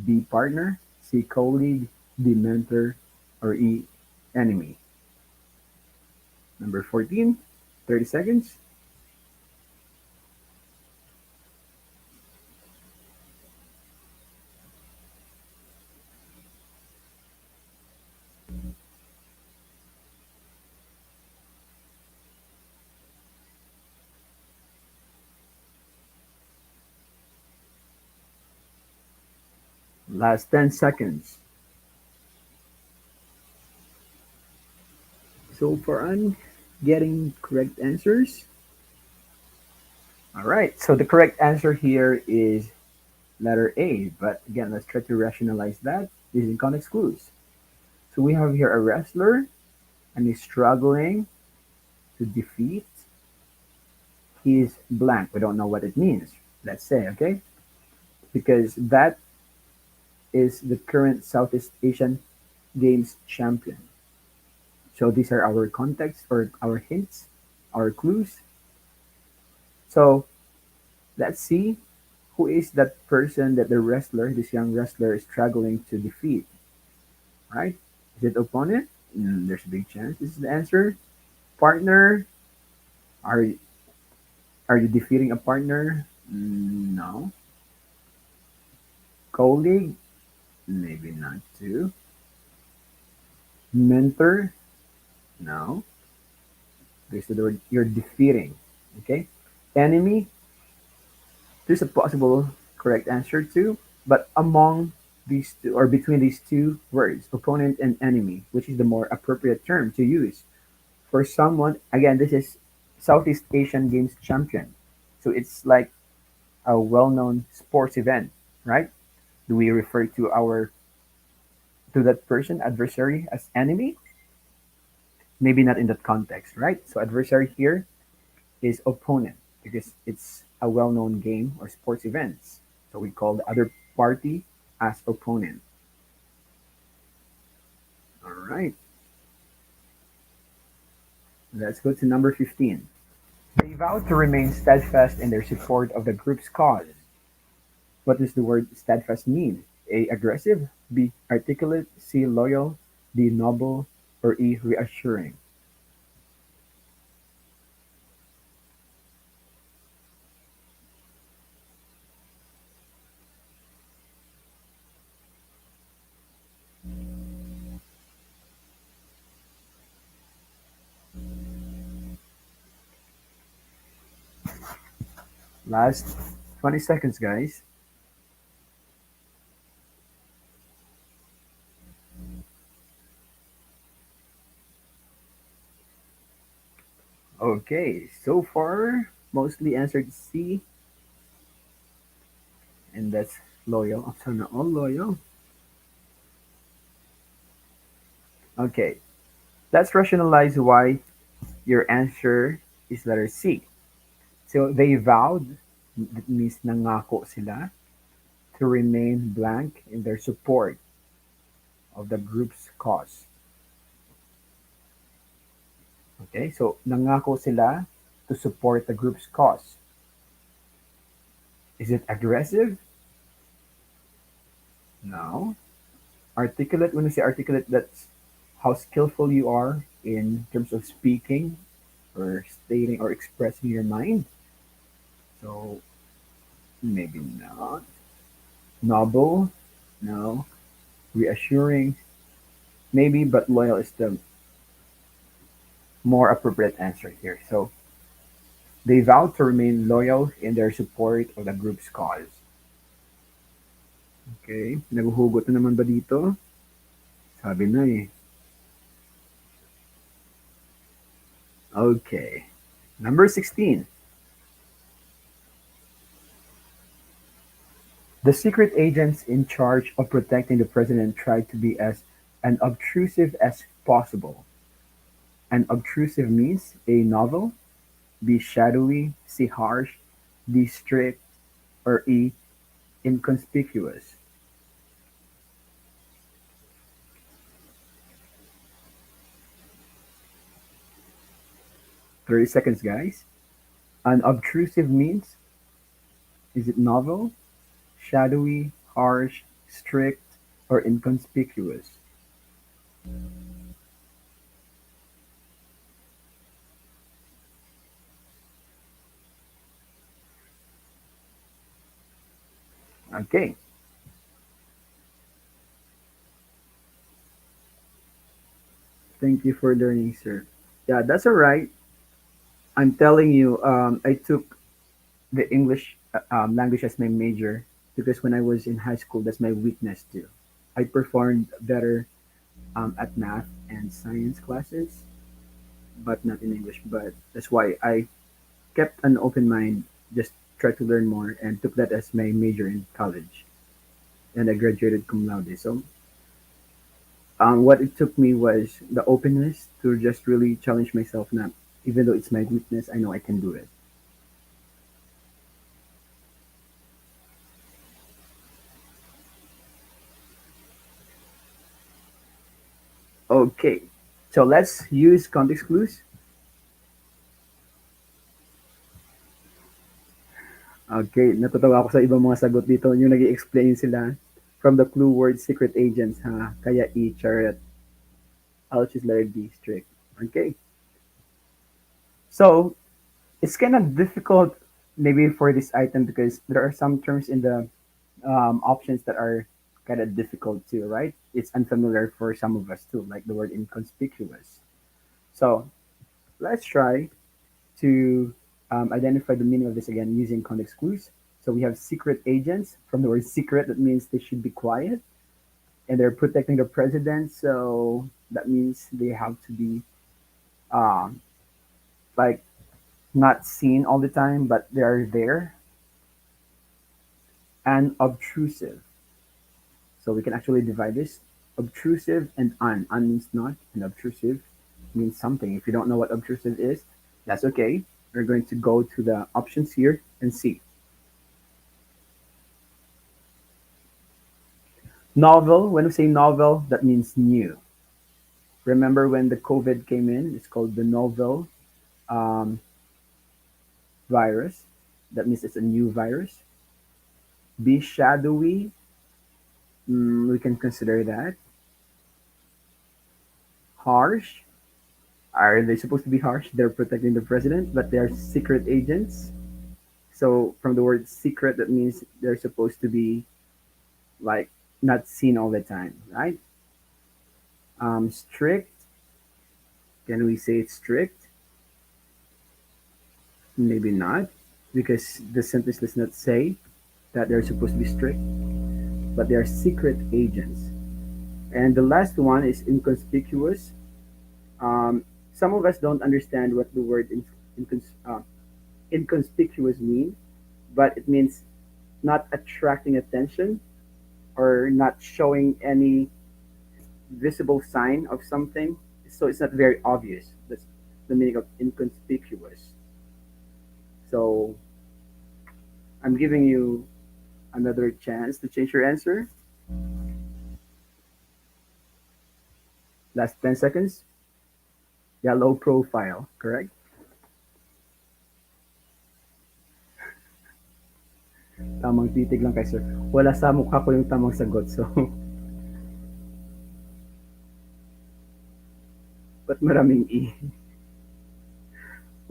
B, partner, C, colleague, D, mentor, or E, enemy. Number 14, 30 seconds. Last 10 seconds. So far, I'm getting correct answers. All right, so the correct answer here is letter A. But again, let's try to rationalize that using context clues. So we have here a wrestler and he's struggling to defeat his blank. We don't know what it means. Let's say, okay? Because that is the current Southeast Asian Games champion. So these are our context or our hints, our clues. So let's see who is that person that the wrestler, this young wrestler, is struggling to defeat, right? Is it opponent? There's a big chance this is the answer. Partner? Are are you defeating a partner? No. Colleague? Maybe not too. Mentor? No. There's the word you're defeating. Okay. Enemy? There's a possible correct answer too, but among these two or between these two words, opponent and enemy, which is the more appropriate term to use for someone? Again, this is Southeast Asian Games champion, so it's like a well-known sports event, right? Do we refer to that person adversary as enemy? Maybe not in that context, right? So adversary here is opponent because it's a well-known game or sports events. So we call the other party as opponent. All right. Let's go to number 15. They vowed to remain steadfast in their support of the group's cause. What does the word steadfast mean? A, aggressive, B, articulate, C, loyal, D, noble, or E, reassuring. Last 20 seconds, guys. Okay, so far mostly answered C, and that's loyal. Sana all loyal. Okay, let's rationalize why your answer is letter C. So they vowed, that means nangako sila, to remain blank in their support of the group's cause. Okay, so nangako sila to support the group's cause. Is it aggressive? No. Articulate, when we say articulate, that's how skillful you are in terms of speaking or stating or expressing your mind. So maybe not. Noble? No. Reassuring? Maybe, but loyal is the more appropriate answer here. So they vowed to remain loyal in their support of the group's cause. Okay, naguhugot na naman ba dito? Sabi na eh. Okay, number 16. The secret agents in charge of protecting the president tried to be as unobtrusive as possible. Unobtrusive means A. Novel, B. Shadowy, C. Harsh, D. Strict, or E. Inconspicuous. 30 seconds, guys. Unobtrusive means, is it novel, shadowy, harsh, strict, or inconspicuous? Okay, thank you for learning, sir. Yeah, that's all right. I'm telling you, I took the English language as my major because when I was in high school, that's my weakness too. I performed better at math and science classes, but not in English. But that's why I kept an open mind, just try to learn more, and took that as my major in college. And I graduated cum laude. So, what it took me was the openness to just really challenge myself. Not even though it's my weakness, I know I can do it. Okay, so let's use context clues. Okay, natutuwa ako sa ibang mga sagot dito. Yung nag explain sila from the clue word secret agents, ha? Kaya E, Charet. I'll choose letter D, strict. Okay. So, it's kind of difficult maybe for this item because there are some terms in the options that are kind of difficult too, right? It's unfamiliar for some of us too, like the word inconspicuous. So, let's try to identify the meaning of this again using context clues. So we have secret agents from the word secret, that means they should be quiet and they're protecting the president. So that means they have to be um, like not seen all the time, but they are there and obtrusive. So we can actually divide this obtrusive and un. Un means not, and obtrusive means something. If you don't know what obtrusive is, that's okay. We're going to go to the options here and see. Novel, when we say novel, that means new. Remember when the COVID came in, it's called the novel um, virus. That means it's a new virus. Be shadowy, we can consider that. Harsh, are they supposed to be harsh? They're protecting the president, but they're secret agents. So from the word secret, that means they're supposed to be like not seen all the time, right? Strict, can we say it's strict? Maybe not, because the sentence does not say that they're supposed to be strict, but they are secret agents. And the last one is inconspicuous. Some of us don't understand what the word inconspicuous mean, but it means not attracting attention or not showing any visible sign of something. So it's not very obvious. That's the meaning of inconspicuous. So I'm giving you another chance to change your answer. Last 10 seconds. Yeah, low profile, correct? Tamang titig lang kay sir. Wala sa mukha ko yung tamang sagot. So, but maraming E.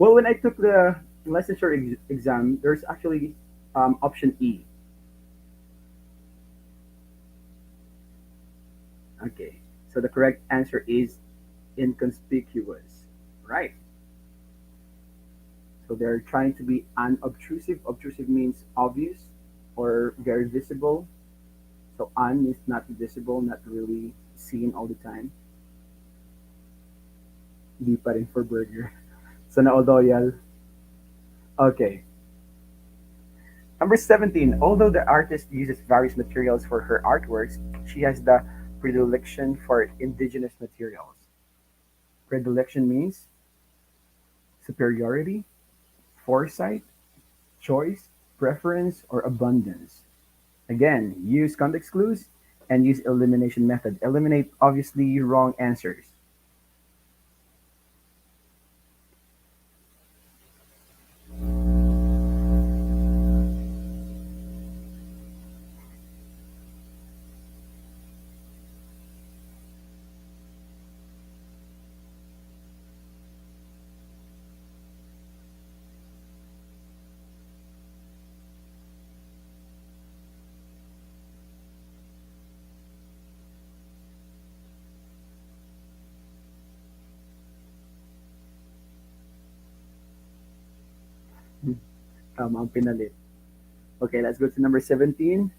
Well, when I took the licensure exam, there's actually option E. Okay, so the correct answer is inconspicuous. Right. So they're trying to be unobtrusive. Obtrusive means obvious or very visible. So un is not visible, not really seen all the time. Di pa rin for burger. So na loyal. Okay. Number 17. Although the artist uses various materials for her artworks, she has the predilection for indigenous materials. Predilection means superiority, foresight, choice, preference, or abundance. Again, use context clues and use elimination method. Eliminate obviously wrong answers. Tama ang pinalit. Okay, let's go to number 17.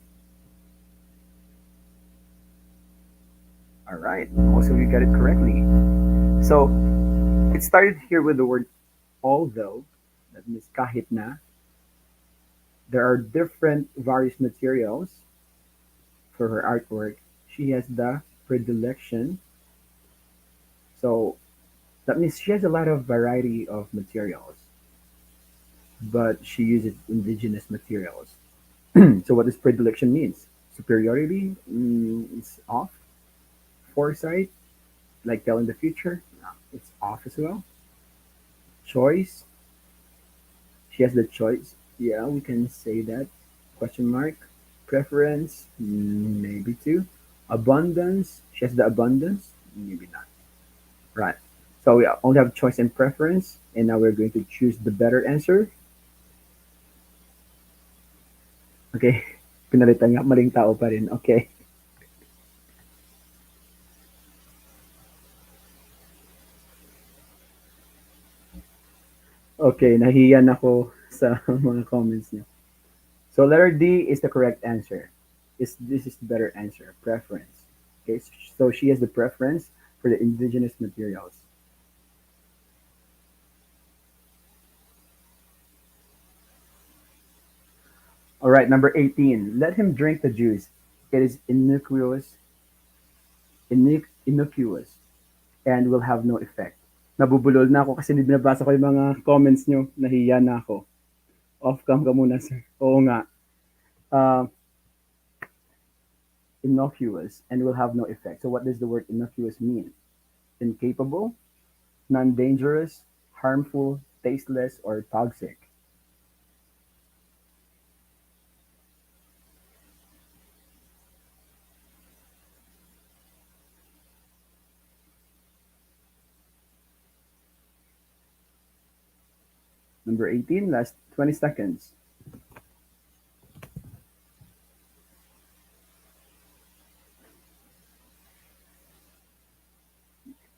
All right. Also, you got it correctly. So, it started here with the word although. That means kahit na. There are different various materials for her artwork. She has the predilection. So, that means she has a lot of variety of materials, but she uses indigenous materials. So, what does predilection means? Superiority is off. Foresight, like telling the future, it's off as well. Choice, she has the choice. Yeah, we can say that. Question mark. Preference, maybe too. Abundance, she has the abundance, maybe not. Right. So we only have choice and preference, and now we're going to choose the better answer. Okay. Pinalitan nga, maling tao pa rin. Okay. Okay, nahiyan ako sa mga comments niyo. So letter D is the correct answer. This is the better answer. Preference. Okay, so she has the preference for the indigenous materials. All right, number 18. Let him drink the juice. It is innocuous, and will have no effect. Nabubulol na ako kasi binabasa ko yung mga comments nyo. Nahiya na ako. Off cam ka muna, sir. Oo nga. Uh, innocuous and will have no effect. So what does the word innocuous mean? Incapable, non-dangerous, harmful, tasteless, or toxic. Number 18, last 20 seconds.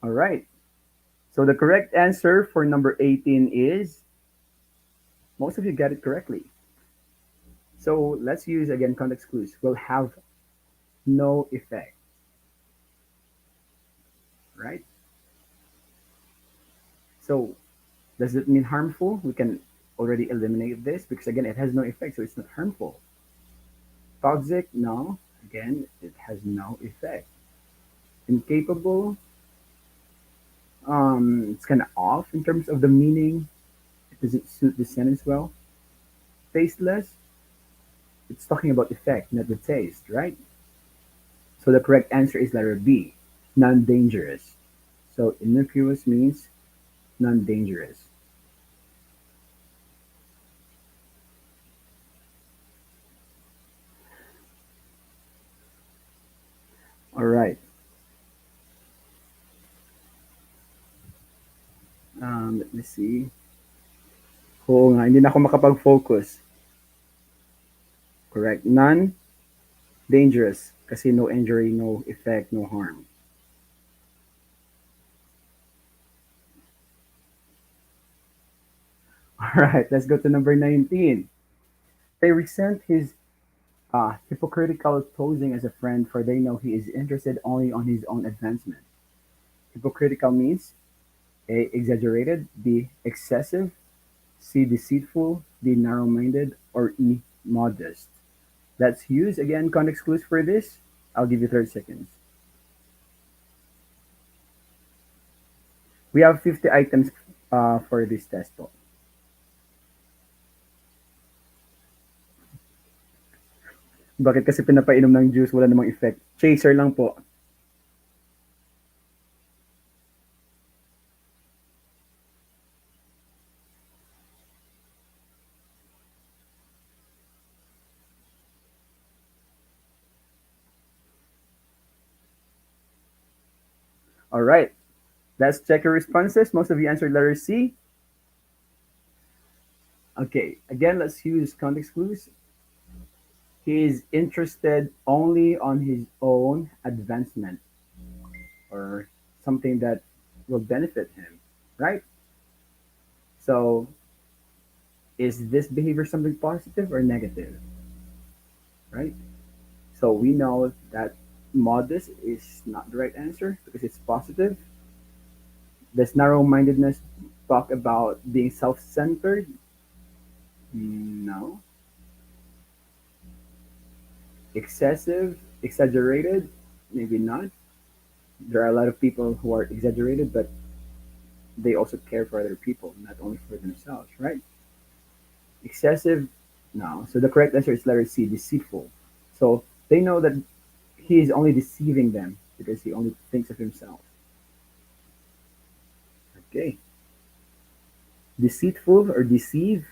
All right. So the correct answer for number 18 is most of you got it correctly. So let's use again context clues. Will have no effect, right? So Does it mean harmful? We can already eliminate this because again, it has no effect, so it's not harmful. Toxic? No. Again, it has no effect. Incapable? It's kind of off in terms of the meaning. It doesn't suit the sentence well. Tasteless? It's talking about effect, not the taste, right? So the correct answer is letter B, non-dangerous. So innocuous means non-dangerous. All right. Let me see. Oo nga, hindi na ako makapag-focus. Correct. Non-dangerous. Kasi no injury, no effect, no harm. All right, let's go to number 19. They resent his hypocritical posing as a friend, for they know he is interested only on his own advancement. Hypocritical means A. Exaggerated, B. Excessive, C. Deceitful, D. Narrow minded, or E. Modest. Let's use again context clues for this. I'll give you 30 seconds. We have 50 items for this test po. Bakit kasi pinapainom ng juice, wala namang effect. Chaser lang po. All right. Let's check your responses. Most of you answered letter C. Okay. Again, let's use context clues. He is interested only on his own advancement or something that will benefit him, right? So, is this behavior something positive or negative, right? So, we know that modest is not the right answer because it's positive. Does narrow mindedness talk about being self centered? No. Excessive, exaggerated? Maybe not. There are a lot of people who are exaggerated, but they also care for other people, not only for themselves, right? Excessive? No. So the correct answer is letter C, deceitful. So they know that he is only deceiving them because he only thinks of himself. Okay. Deceitful or deceive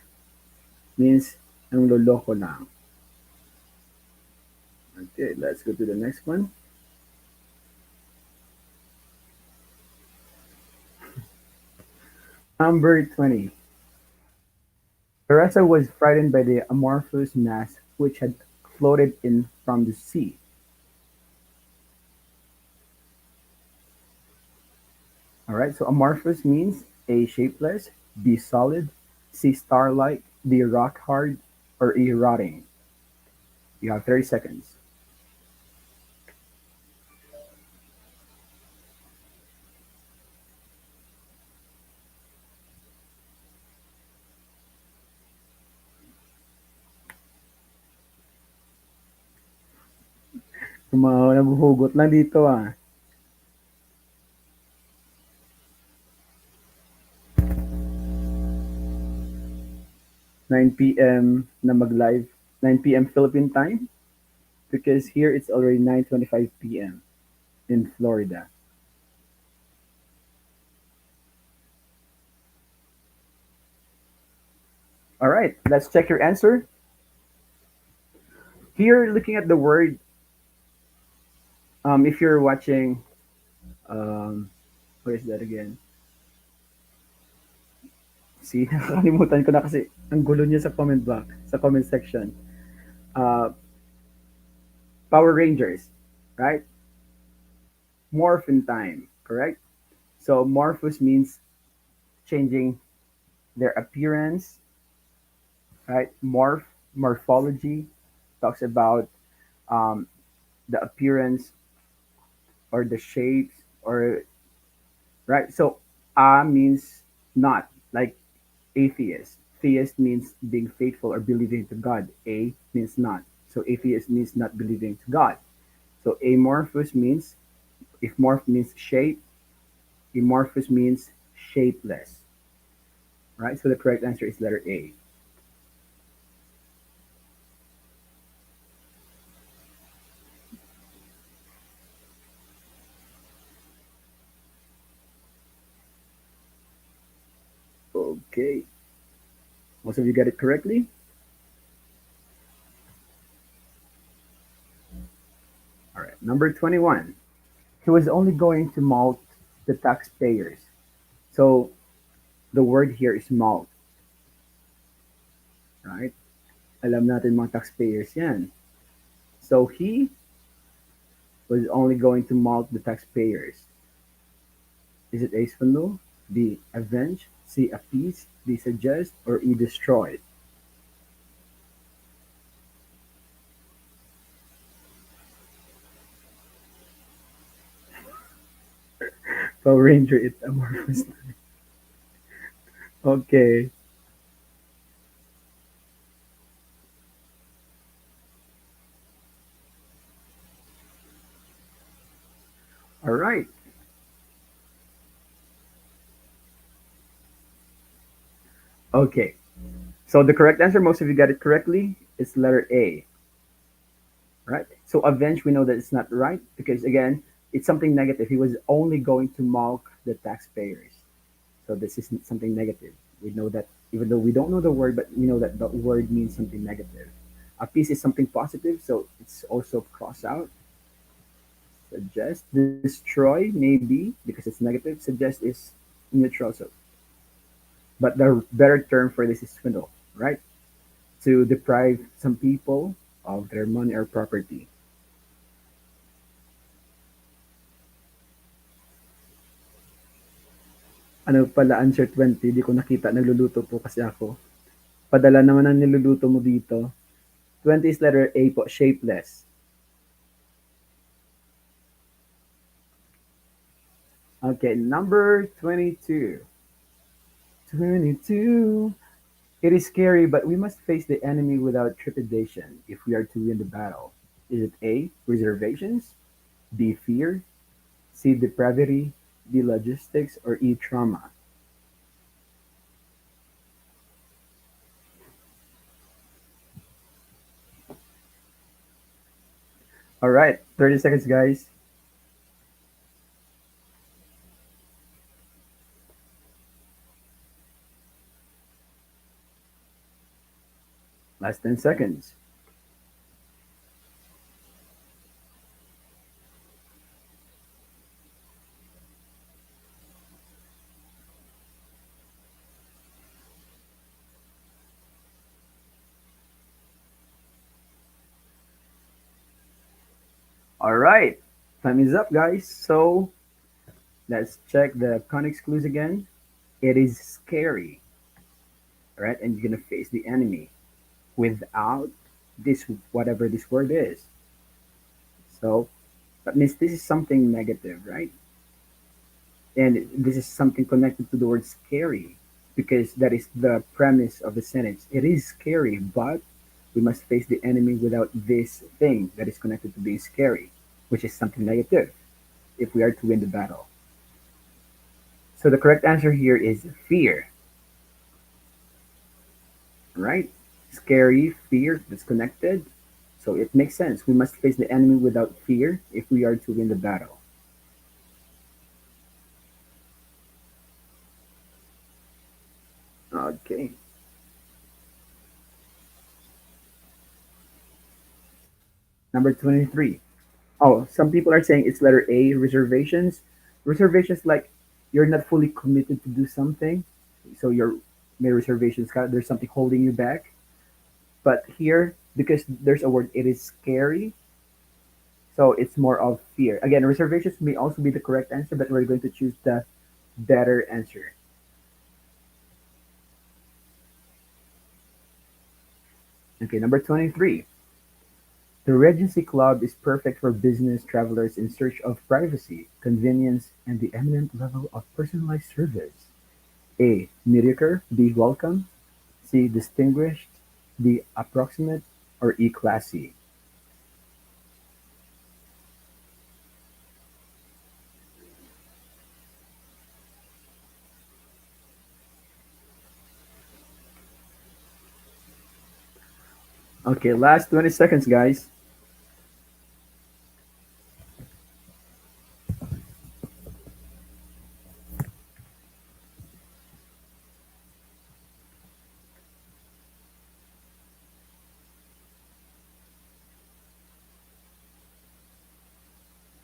means ang loloko lang. Okay, let's go to the next one. Number 20. Teresa was frightened by the amorphous mass which had floated in from the sea. All right, so amorphous means A, shapeless, B, solid, C, star-like, D, rock hard, or E, rotting. You have 30 seconds. Kung mga naghuhugot lang dito 9 p.m. na mag-live. 9 p.m. Philippine time. Because here it's already 9:25 p.m. in Florida. All right, let's check your answer. Here, looking at the word, if you're watching, where is that again? See, nakakalimutan ko na kasi ang gulo niya sa comment box, sa comment section. Uh, Power Rangers, right? Morph in time, correct? So morphous means changing their appearance, right? Morphology talks about um, the appearance or the shapes or right. So means not. Like atheist. Theist means being faithful or believing to God. A means not. So atheist means not believing to God. So amorphous means, if morph means shape, amorphous means shapeless. Right? So the correct answer is letter A. Okay. Most of you got it correctly. All right. Number 21. He was only going to mulct the taxpayers. So the word here is mulct, right? Alam natin mga taxpayers yan. So he was only going to mulct the taxpayers. Is it A, swindle, B, avenge, C, appease, D, suggest, or E, destroy? Power Ranger it amorphous. Okay. All right. Okay. So the correct answer, most of you got it correctly, is letter A. Right? So avenge, we know that it's not right because again, it's something negative. He was only going to mock the taxpayers. So this is something negative. We know that even though we don't know the word, but we know that the word means something negative. A piece is something positive, so it's also cross out. Suggest, destroy, maybe because it's negative. Suggest is neutral, so but the better term for this is swindle, right? To deprive some people of their money or property. Ano pala answer 20? Di ko nakita. Nagluluto po kasi ako. Padala naman ang niluluto mo dito. 20 is letter A po, shapeless. Okay, number 22. 22. It is scary, but we must face the enemy without trepidation if we are to win the battle. Is it A, reservations, B, fear, C, depravity, D, logistics, or E, trauma? All right, 30 seconds, guys. Last 10 seconds. All right, time is up, guys. So let's check the context clues again. It is scary, all right? And you're gonna face the enemy without this, whatever this word is. So that means this is something negative, right? And this is something connected to the word scary because that is the premise of the sentence. It is scary, but we must face the enemy without this thing that is connected to being scary, which is something negative if we are to win the battle. So the correct answer here is fear, right? Scary, fear, that's connected. So it makes sense. We must face the enemy without fear if we are to win the battle. Okay. Number 23. Oh, some people are saying it's letter A, reservations. Reservations like you're not fully committed to do something. So your may reservations, there's something holding you back. But here, because there's a word, it is scary. So it's more of fear. Again, reservations may also be the correct answer, but we're going to choose the better answer. Okay, number 23. The Regency Club is perfect for business travelers in search of privacy, convenience, and the eminent level of personalized service. A. Mediocre. B. Welcome. C. Distinguished. D. Approximate. Or E. Classy. Okay, last 20 seconds, guys.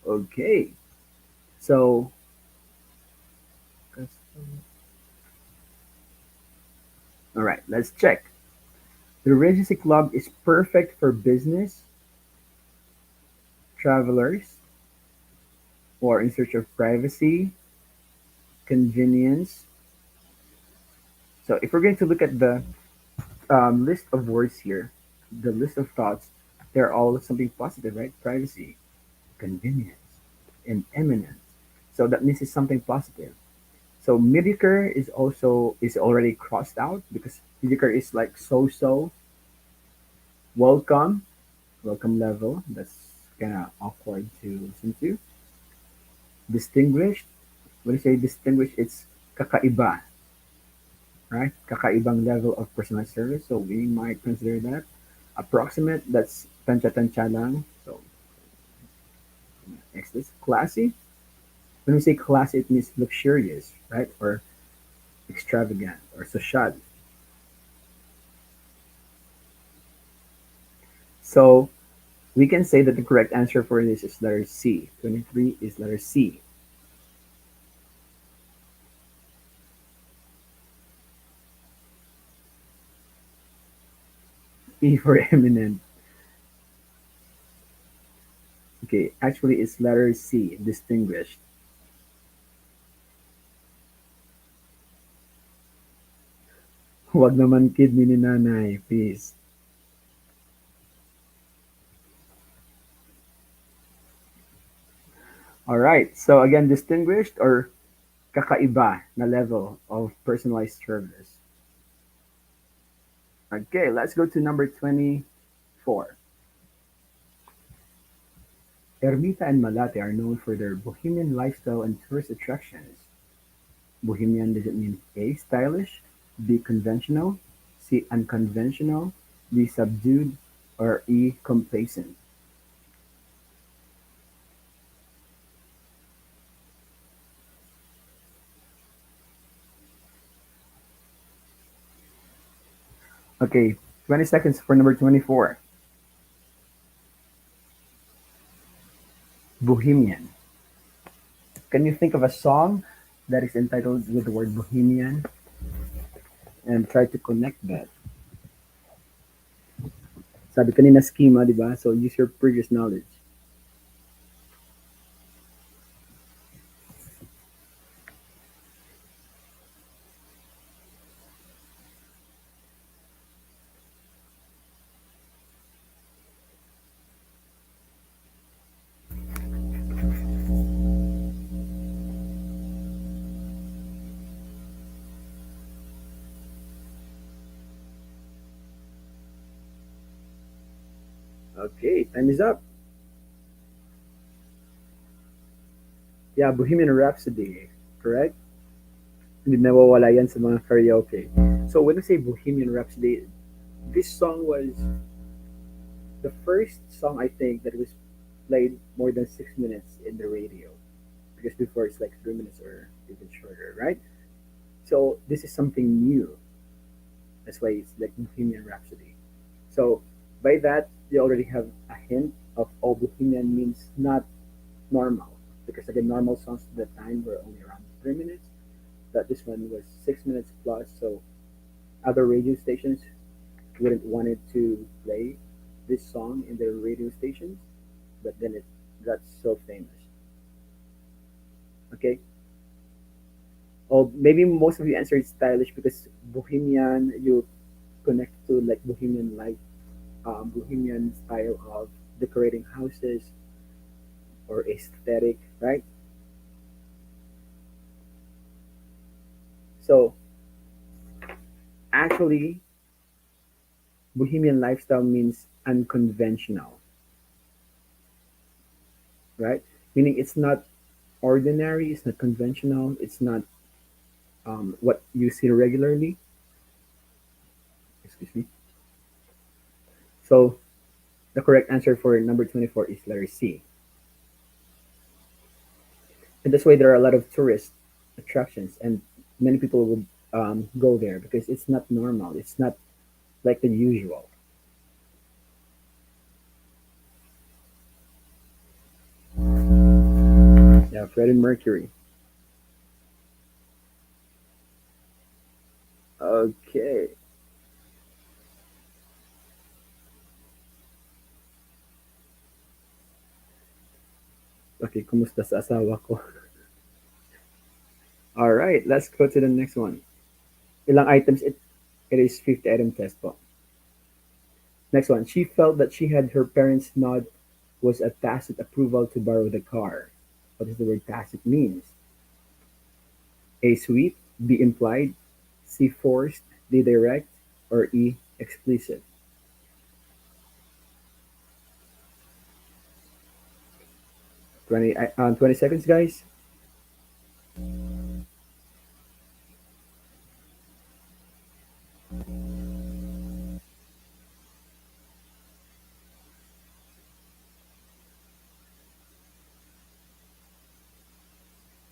Okay, so all right, let's check. The Regency Club is perfect for business, travelers, or in search of privacy, convenience. So if we're going to look at the list of words here, the list of thoughts, they're all something positive, right? Privacy, convenience, and eminence. So that means it's something positive. So mediocre is already crossed out because mediocre is like so. Welcome, welcome level. That's kind of awkward to listen to. Distinguished. When you say distinguished, it's kakaiba, right? Kakaibang level of personal service. So we might consider that. Approximate, that's tansya-tansya lang. So next is classy. When we say classy, it means luxurious, right? Or extravagant or social. So we can say that the correct answer for this is letter C. 23 is letter C. E for eminent. Okay, actually it's letter C, distinguished. Huwag naman kidney ni nanay, please. All right. So again, distinguished or kakaiba na level of personalized service. Okay, let's go to number 24. Ermita and Malate are known for their bohemian lifestyle and tourist attractions. Bohemian, does it mean A, stylish, B, conventional, C, unconventional, D, subdued, or E, complacent? Okay, 20 seconds for number 24. Bohemian. Can you think of a song that is entitled with the word bohemian and try to connect that? Sabi kanina schema, di ba? So use your previous knowledge. Okay, time is up. Yeah, Bohemian Rhapsody, correct? Hindi nawawala yan sa mga karaoke. So when I say Bohemian Rhapsody, this song was the first song I think that was played more than 6 minutes in the radio. Because before it's like 3 minutes or even shorter, right? So this is something new. That's why it's like Bohemian Rhapsody. So by that, you already have a hint of all Bohemian means not normal. Because again, normal songs at the time were only around 3 minutes. But this one was 6 minutes plus. So other radio stations wouldn't wanted to play this song in their radio stations. But then it got so famous. Okay. Or maybe most of you answered stylish because Bohemian you connect to like Bohemian life, Bohemian style of decorating houses or aesthetic, right? So Actually, bohemian lifestyle means unconventional, right? Meaning it's not ordinary, it's not conventional, it's not what you see regularly. Excuse me. So the correct answer for number 24 is letter C. And that's why there are a lot of tourist attractions, and many people would go there because it's not normal. It's not like the usual. Yeah, Freddie Mercury. Okay. Okay, kumusta sa asawa ko? All right, let's go to the next one. Ilang items it is 50 item test po. Next one. She felt that she had her parents' nod was a tacit approval to borrow the car. What does the word tacit means? A sweet, B implied, C forced, D direct, or E explicit. 20 seconds, guys.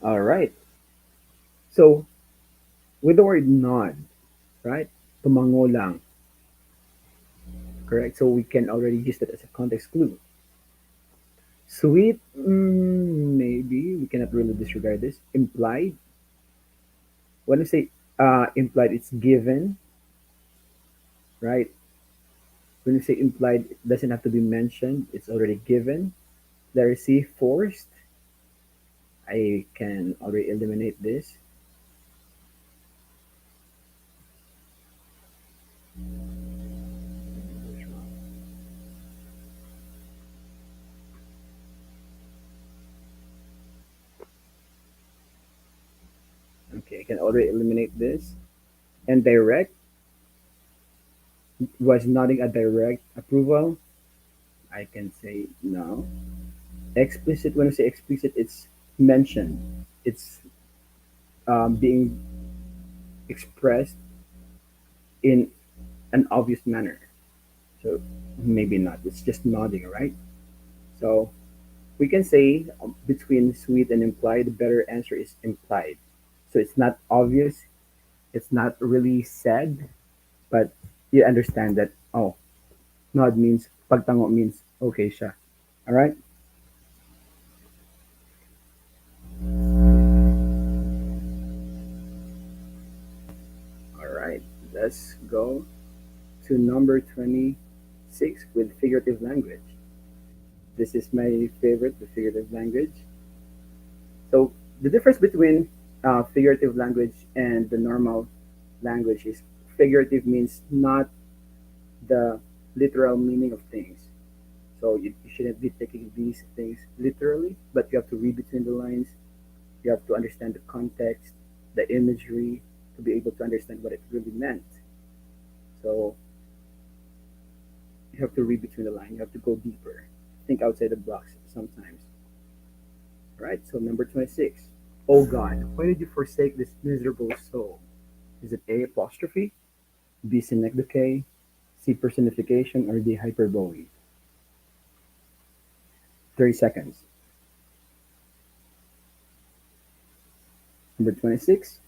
All right. So with the word nod, right? Tumango lang, correct? So we can already use that as a context clue. Sweet, maybe we cannot really disregard this. Implied, when we say implied, it's given, right? When we say implied, it doesn't have to be mentioned, it's already given. Letter C, forced. I can already eliminate this. Okay, I can already eliminate this. And direct, was nodding a direct approval. I can say no. Explicit, when I say explicit, it's mentioned. It's being expressed in an obvious manner. So maybe not. It's just nodding, right? So we can say between sweet and implied, the better answer is implied. So it's not obvious. It's not really said, but you understand that, oh, nod means, pagtango means, okay siya. All right? All right. Let's go to number 26 with figurative language. This is my favorite, the figurative language. So the difference between figurative language and the normal language is figurative means not the literal meaning of things. So you shouldn't be taking these things literally, but you have to read between the lines. You have to understand the context, the imagery, to be able to understand what it really meant. So you have to read between the lines. You have to go deeper. Think outside the box sometimes. Right? So number 26. Oh God, why did you forsake this miserable soul? Is it A apostrophe, B synecdoche, C personification, or D hyperbole? 30 seconds. Number 26.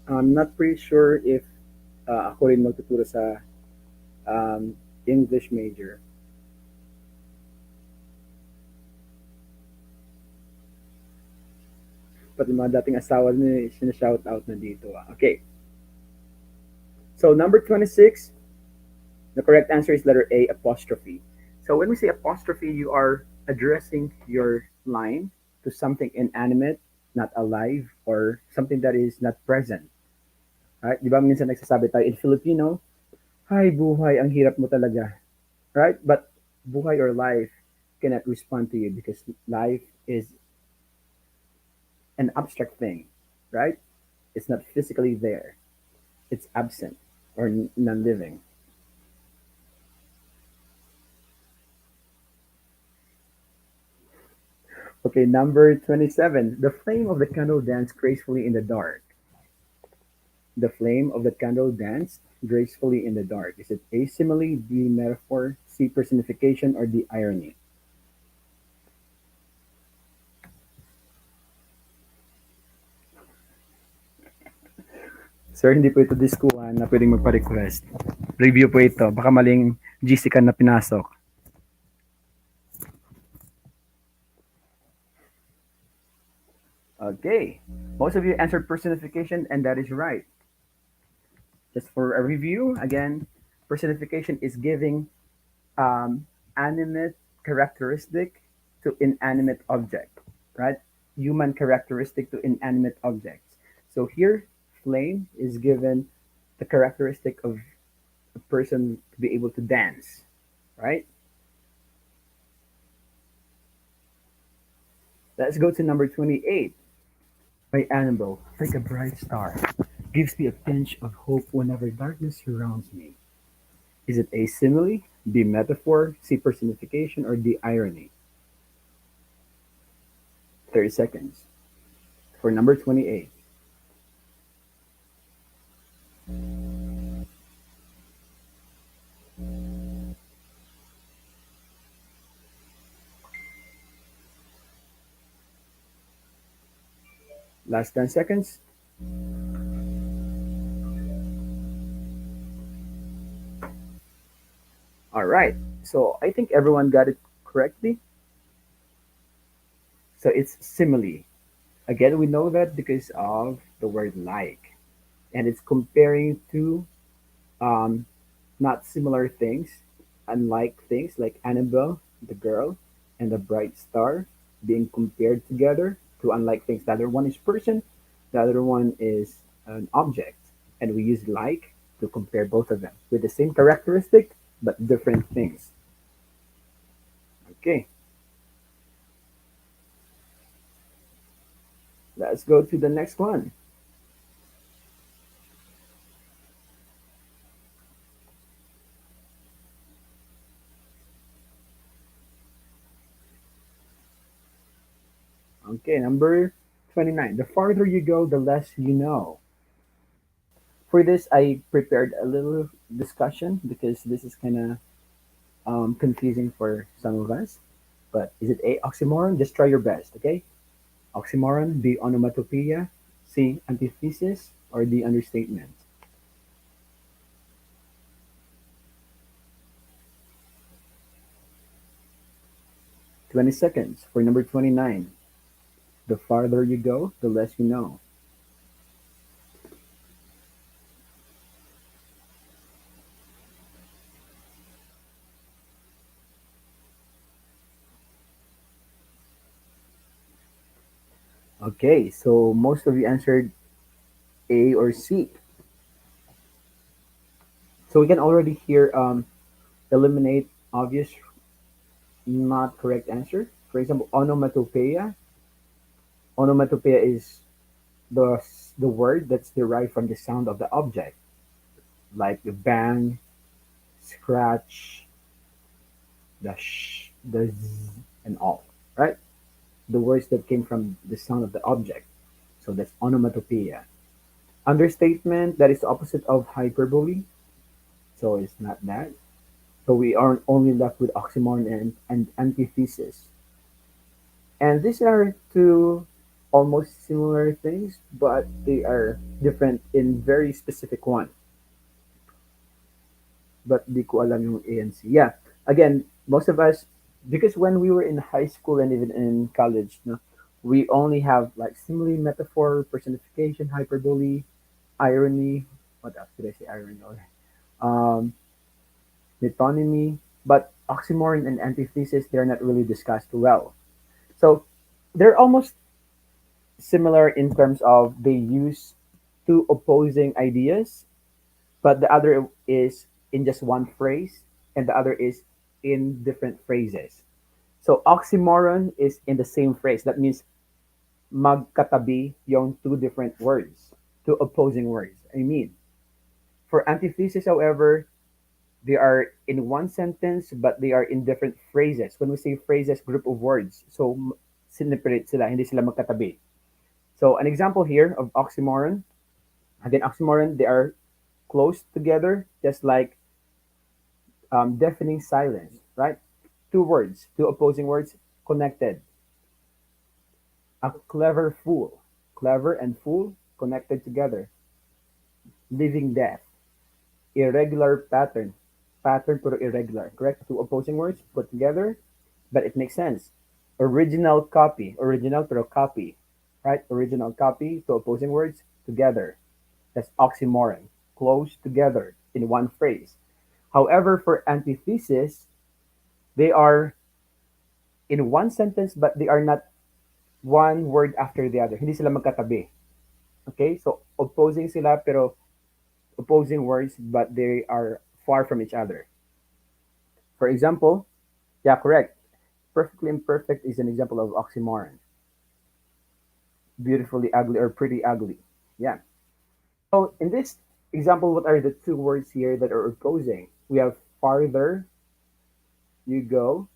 I'm not pretty sure if ako rin magtuturo sa English major. Pati mga dating asawa nyo, sinashout out na dito. Okay. So number 26, The correct answer is letter A, apostrophe. So when we say apostrophe, you are addressing your line to something inanimate, not alive, or something that is not present. Right? Di ba minsan nagsasabi tayo in Filipino, "Hi buhay, ang hirap mo talaga." Right? But buhay or life cannot respond to you because life is an abstract thing, right? It's not physically there. It's absent or non-living. Okay, number 27. The flame of the candle danced gracefully in the dark. The flame of the candle danced gracefully in the dark. Is it A, simile, B, metaphor, C, personification, or D, irony? Sir, hindi po ito diskuhan na pwedeng magpa-request. Review po ito. Baka maling GC ka na pinasok. Okay. Most of you answered personification, and that is right. Just for a review, again, personification is giving animate characteristic to inanimate object, right? Human characteristic to inanimate objects. So here, flame is given the characteristic of a person to be able to dance, right? Let's go to number 28. By Annabelle, like a bright star, gives me a pinch of hope whenever darkness surrounds me. Is it A, simile, B, metaphor, C, personification, or D, irony? 30 seconds. For number 28. Last 10 seconds. All right. So I think everyone got it correctly. So it's simile. Again, we know that because of the word like. And it's comparing two um, not similar things, unlike things like Annabelle, the girl, and the bright star being compared together to unlike things. The other one is person, the other one is an object. And we use like to compare both of them with the same characteristic but different things. Okay, let's go to the next one. Okay, number 29. The farther you go, the less you know. For this, I prepared a little discussion because this is kind of confusing for some of us. But is it A, oxymoron? Just try your best, okay? Oxymoron, B, onomatopoeia, C, antithesis, or D, understatement? 20 seconds for number 29. The farther you go, the less you know. Okay, so most of you answered A or C. So we can already here eliminate obvious not correct answer. For example, onomatopoeia. Onomatopoeia is the word that's derived from the sound of the object, like the bang, scratch, the the z, and all. Right? The words that came from the sound of the object. So that's onomatopoeia. Understatement, that is the opposite of hyperbole. So it's not that. So we are only left with oxymoron and antithesis. And these are two almost similar things, but they are different in very specific one. But di ko alam yung A and C. Yeah, again, most of us, because when we were in high school and even in college, no, we only have like simile, metaphor, personification, hyperbole, irony. What else did I say? Irony. Okay. Um, metonymy, but oxymoron and antithesis, they're not really discussed well. So they're almost similar in terms of they use two opposing ideas, but the other is in just one phrase and the other is in different phrases. So oxymoron is in the same phrase. That means magkatabi yung two different words, two opposing words. I mean, for antithesis, however, they are in one sentence, but they are in different phrases. When we say phrases, group of words. So, siniperate sila, hindi sila magkatabi. So, an example here of oxymoron. Again, oxymoron, they are close together, just like deafening silence, right? Two words, two opposing words, connected. A clever fool. Clever and fool connected together. Living death. Irregular pattern. Pattern pero irregular. Correct? Two opposing words put together, but it makes sense. Original copy. Original pero copy. Right? Original copy, two opposing words together. That's oxymoron. Close together in one phrase. However, for antithesis, they are in one sentence, but they are not one word after the other. Hindi sila magkatabi. Okay? So, opposing sila pero opposing words, but they are far from each other. For example, yeah, correct. Perfectly imperfect is an example of oxymoron. Beautifully ugly or pretty ugly. Yeah. So in this example, what are the two words here that are opposing? We have farther you go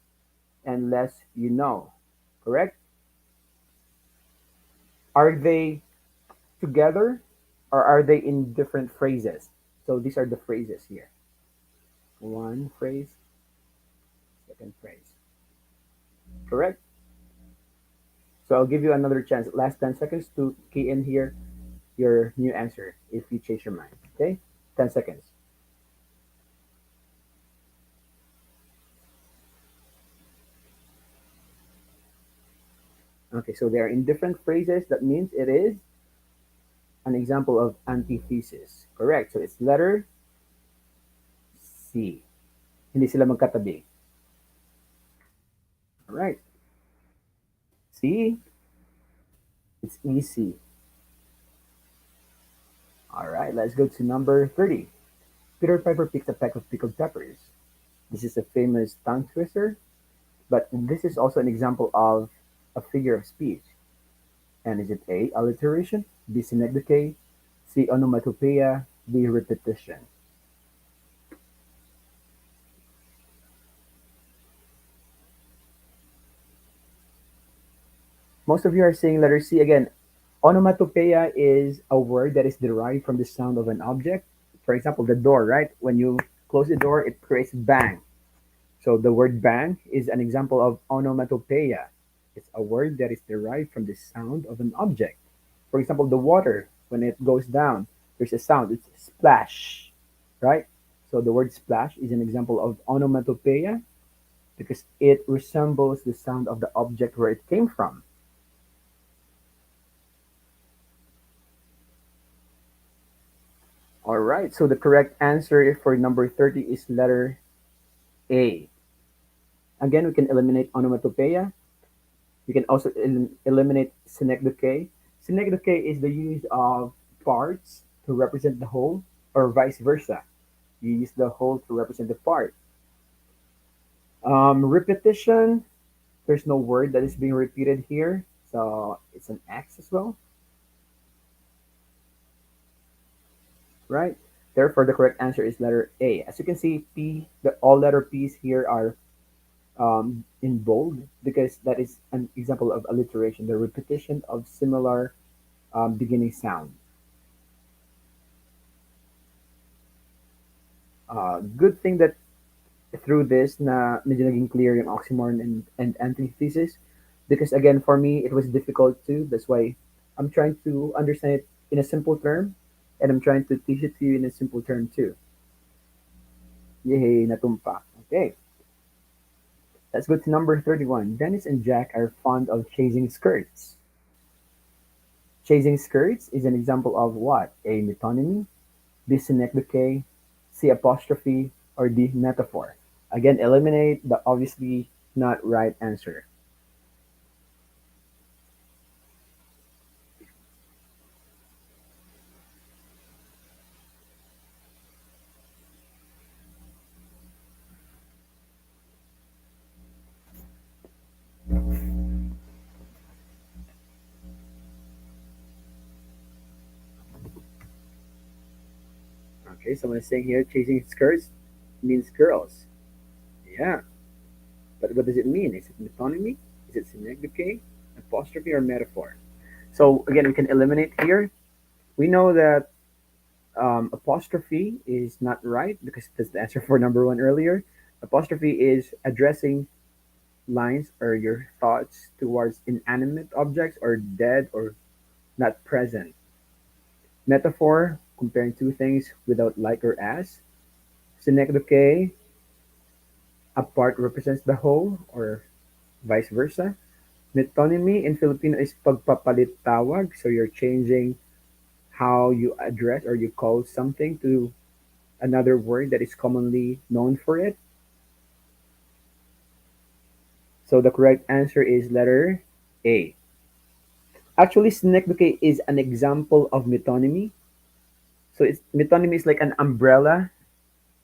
and less you know. Correct? Are they together or are they in different phrases? So these are the phrases here. One phrase, second phrase. Correct? So I'll give you another chance. Last 10 seconds to key in here your new answer if you change your mind. Okay? 10 seconds. Okay, so they are in different phrases. That means it is an example of antithesis. Correct. So it's letter C. Hindi sila magkatabi. All right. C, it's easy. All right, let's go to number 30. Peter Piper picked a peck of pickled peppers. This is a famous tongue twister, but this is also an example of a figure of speech. And is it A, alliteration, B, synecdoche, C, onomatopoeia, D, repetition? Most of you are saying letter C again. Onomatopoeia is a word that is derived from the sound of an object. For example, the door, right? When you close the door, it creates bang. So the word bang is an example of onomatopoeia. It's a word that is derived from the sound of an object. For example, the water, when it goes down, there's a sound. It's splash, right? So the word splash is an example of onomatopoeia because it resembles the sound of the object where it came from. All right, so the correct answer for number 30 is letter A. Again, we can eliminate onomatopoeia. We can also eliminate synecdoche. Synecdoche is the use of parts to represent the whole, or vice versa. You use the whole to represent the part. Repetition, there's no word that is being repeated here, so it's an X as well, right? Therefore, the correct answer is letter A. As you can see, P, the all letter P's here are in bold because that is an example of alliteration, the repetition of similar beginning sound. Good thing that through this na medyo naging clear yung oxymoron and antithesis because again for me it was difficult too. That's why I'm trying to understand it in a simple term and I'm trying to teach it to you in a simple term too. Yay, natumpa. Okay, let's go to number 31. Dennis and Jack are fond of chasing skirts. Chasing skirts is an example of what? A metonymy, B synecdoche, C apostrophe, or D, metaphor? Again, eliminate the obviously not right answer. Okay, someone is saying here chasing skirts means girls. Yeah, but what does it mean? Is it metonymy? Is it synecdoche, apostrophe, or metaphor? So again, we can eliminate here. We know that apostrophe is not right because that's the answer for number one earlier. Apostrophe is addressing lines or your thoughts towards inanimate objects or dead or not present. Metaphor, comparing two things without like or as. Synecdoche, a part represents the whole or vice versa. Metonymy in Filipino is pagpapalit tawag. So you're changing how you address or you call something to another word that is commonly known for it. So the correct answer is letter A. Actually, synecdoche is an example of metonymy. So metonymy is like an umbrella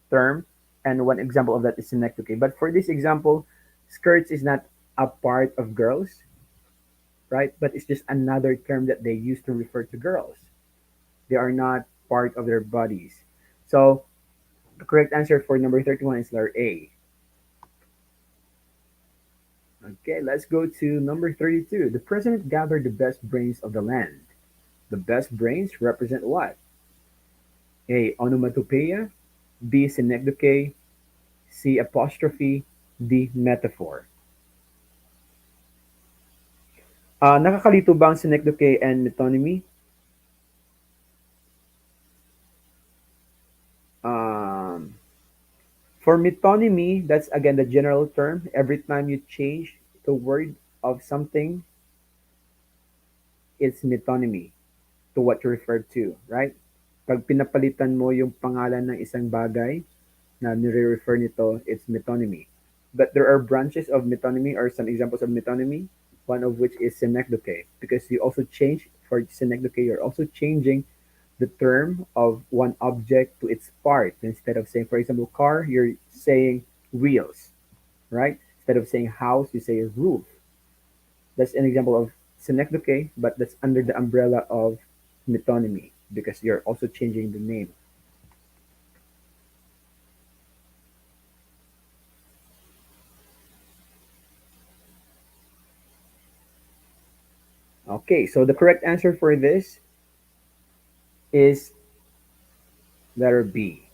term, and one example of that is synecdoche. But for this example, skirts is not a part of girls, right? But it's just another term that they use to refer to girls. They are not part of their bodies. So the correct answer for number 31 is letter A. Okay, let's go to number 32. The president gathered the best brains of the land. The best brains represent what? A. Onomatopoeia. B. Synecdoche. C. Apostrophe. D. Metaphor. Nakakalito ba ang synecdoche and metonymy? Um, for metonymy, that's again the general term. Every time you change the word of something, it's metonymy to what you refer to, right? Pag pinapalitan mo yung pangalan ng isang bagay na nire-refer nito, it's metonymy. But there are branches of metonymy or some examples of metonymy, one of which is synecdoche, because you also change for synecdoche, you're also changing the term of one object to its part. Instead of saying, for example, car, you're saying wheels, right? Instead of saying house, you say roof. That's an example of synecdoche, but that's under the umbrella of metonymy because you're also changing the name. Okay, so the correct answer for this is letter B.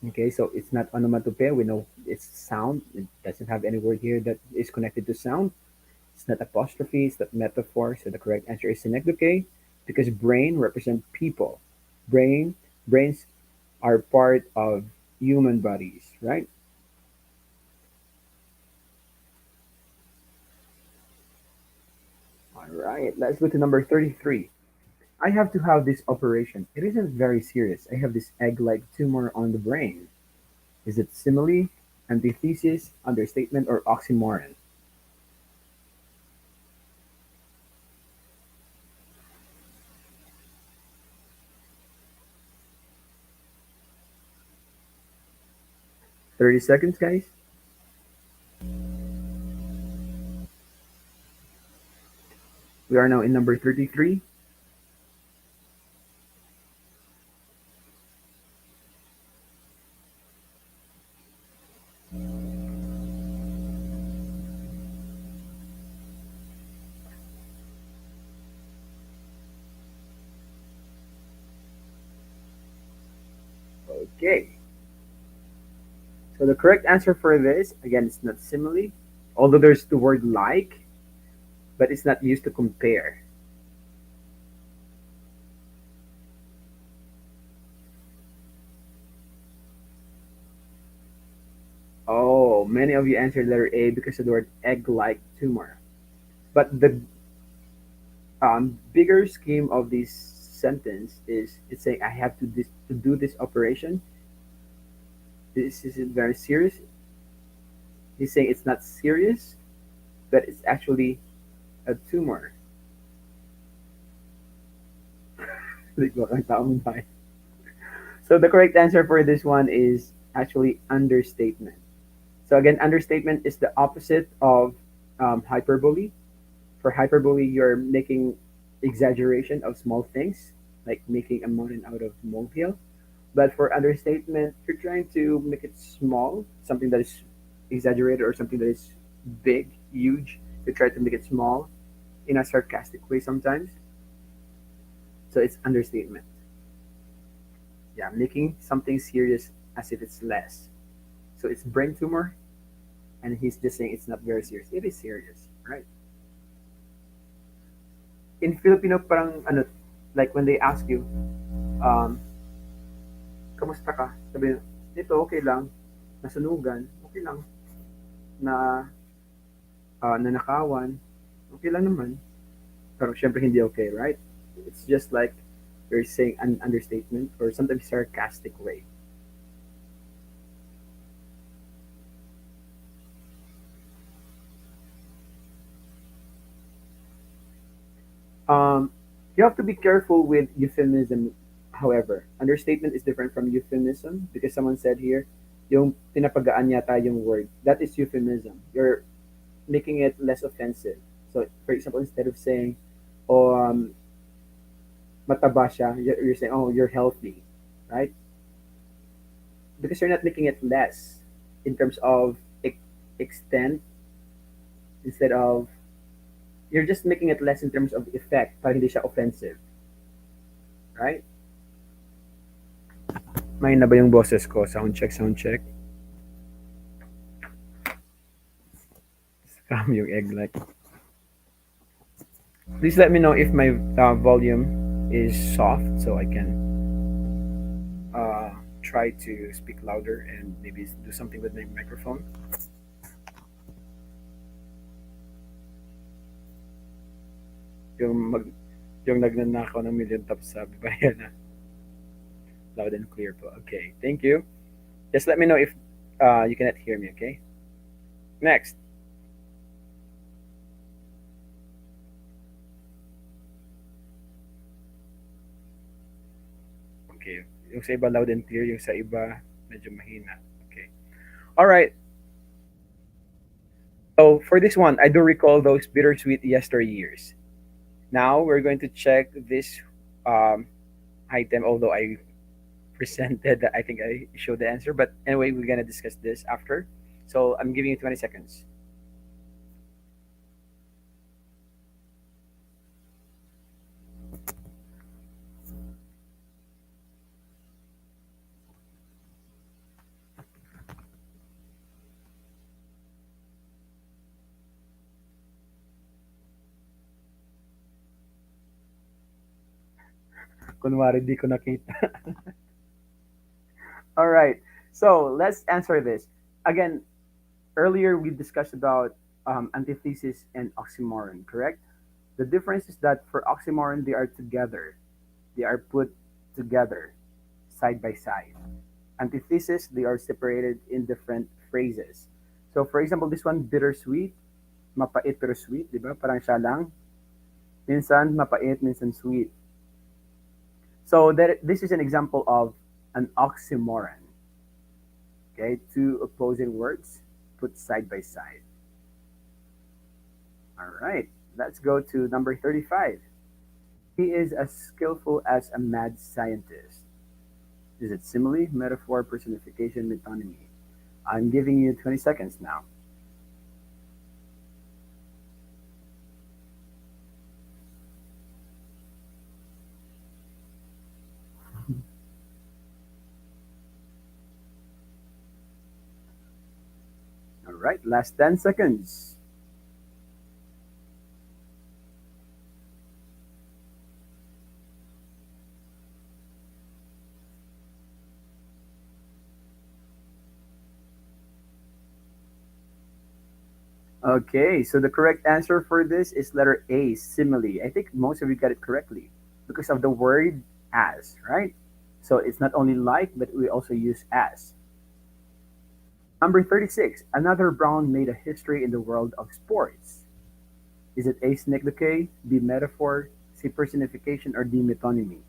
Okay, so it's not onomatopoeia. We know it's sound. It doesn't have any word here that is connected to sound. It's not apostrophe. It's not metaphor. So the correct answer is synecdoche because brain represent people. Brains are part of human bodies, right? All right, let's go to number 33. I have to have this operation. It isn't very serious. I have this egg-like tumor on the brain. Is it simile, antithesis, understatement, or oxymoron? 30 seconds, guys. We are now in number 33. Okay. So the correct answer for this, again, it's not simile, although there's the word like, but it's not used to compare. Oh, many of you answered letter A because of the word egg-like tumor. But the bigger scheme of this sentence is it's saying I have to do this operation This isn't very serious. He's saying it's not serious, but it's actually a tumor. Like, bakang taong bahay. So the correct answer for this one is actually understatement. So again, understatement is the opposite of hyperbole. For hyperbole, you're making exaggeration of small things, like making a mountain out of molehill. But for understatement, you're trying to make it small, something that is exaggerated or something that is big, huge. You try to make it small in a sarcastic way sometimes. So it's understatement. Yeah, making something serious as if it's less. So it's brain tumor, and he's just saying it's not very serious. It is serious, right? In Filipino, parang ano, like when they ask you, um, kamusta ka? Sabi, ito okay lang, nasunugan, okay lang, na nanakawan, okay lang naman. Pero syempre hindi okay, right? It's just like you're saying an understatement or sometimes sarcastic way. Um, you have to be careful with euphemism. However, understatement is different from euphemism because someone said here, yung pinapagaan yata yung word. That is euphemism. You're making it less offensive. So, for example, instead of saying, oh, mataba siya, you're saying, oh, you're healthy, right? Because you're not making it less in terms of extent instead of, you're just making it less in terms of effect para hindi siya offensive, right? May na ba yung boses ko? Sound check, sound check. Scam yung egg like. Please let me know if my volume is soft so I can try to speak louder and maybe do something with my microphone. Yung mag yung nagnanakaw ng million tops sa bayan na loud and clear po. Okay, thank you. Just let me know if you cannot hear me, okay? Next. Okay. Yung sa iba loud and clear, yung sa iba medyo mahina. Okay. All right. So for this one, I do recall those bittersweet yesteryears. Now we're going to check this um, item, although I presented that I think I showed the answer. But anyway, we're gonna discuss this after. So I'm giving you 20 seconds. Kunwari di ko nakita. All right. So let's answer this. Again, earlier we discussed about antithesis and oxymoron, correct? The difference is that for oxymoron, they are together. They are put together, side by side. Antithesis, they are separated in different phrases. So for example, this one, bittersweet, mapait pero sweet, di ba? Parang siya lang. Minsan mapait, minsan sweet. So that this is an example of an oxymoron. Okay, two opposing words put side by side. All right, let's go to number 35. He is as skillful as a mad scientist. Is it simile, metaphor, personification, metonymy? I'm giving you 20 seconds now. All right, last 10 seconds. Okay, so the correct answer for this is letter A, simile. I think most of you got it correctly because of the word as, right? So it's not only like, but we also use as. Number 36. Another Brown made a history in the world of sports. Is it A. Synecdoche, B. Metaphor, C. Personification, or D. Metonymy?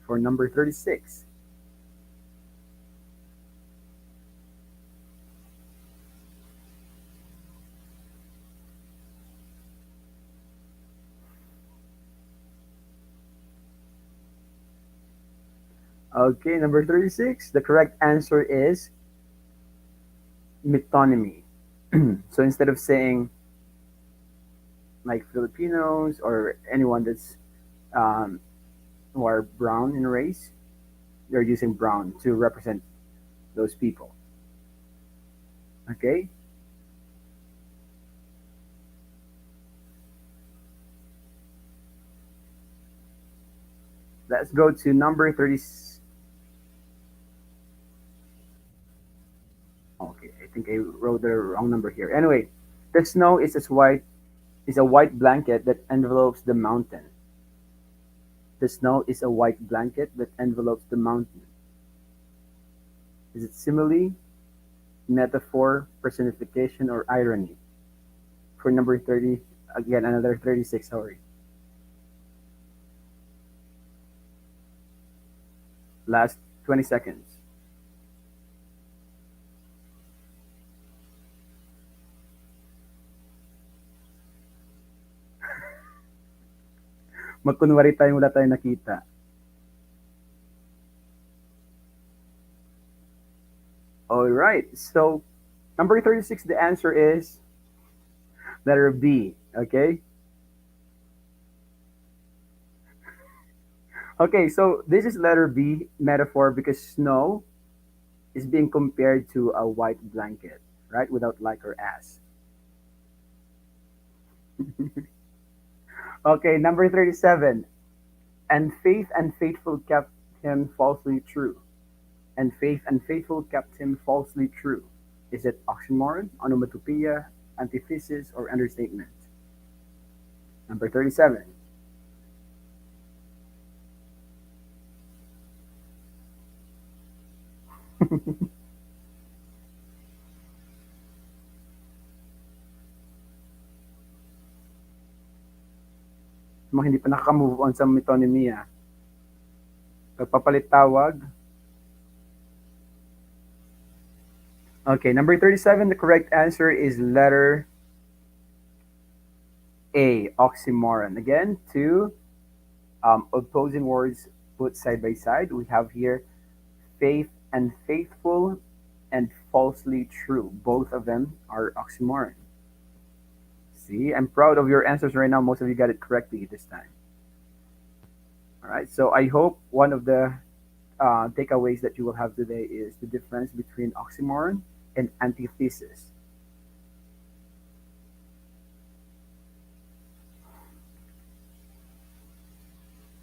For number 36. Okay, number 36. The correct answer is metonymy. So instead of saying like Filipinos or anyone that's um, who are brown in race, they're using brown to represent those people. Okay, let's go to number 30. Okay, I think I wrote the wrong number here. Anyway, the snow is a white blanket that envelopes the mountain. The snow is a white blanket that envelopes the mountain. Is it simile, metaphor, personification, or irony? For number 30, again, another 36, sorry. Last 20 seconds. Magkunwari tayong wala tayong nakita. All right. So, number 36, the answer is letter B. Okay. Okay. So, this is letter B metaphor because snow is being compared to a white blanket, right? Without like or as. Okay. Number 37. And faith and faithful kept him falsely true. And faith and faithful kept him falsely true. Is it oxymoron, onomatopoeia, antithesis, or understatement? Number 37. Mga hindi pa nakaka-move on sa metonymy. Pagpapalit tawag. Okay, number 37, the correct answer is letter A, oxymoron. Again, two opposing words put side by side. We have here faith and faithful and falsely true. Both of them are oxymoron. See, I'm proud of your answers right now. Most of you got it correctly this time. All right, so I hope one of the takeaways that you will have today is the difference between oxymoron and antithesis.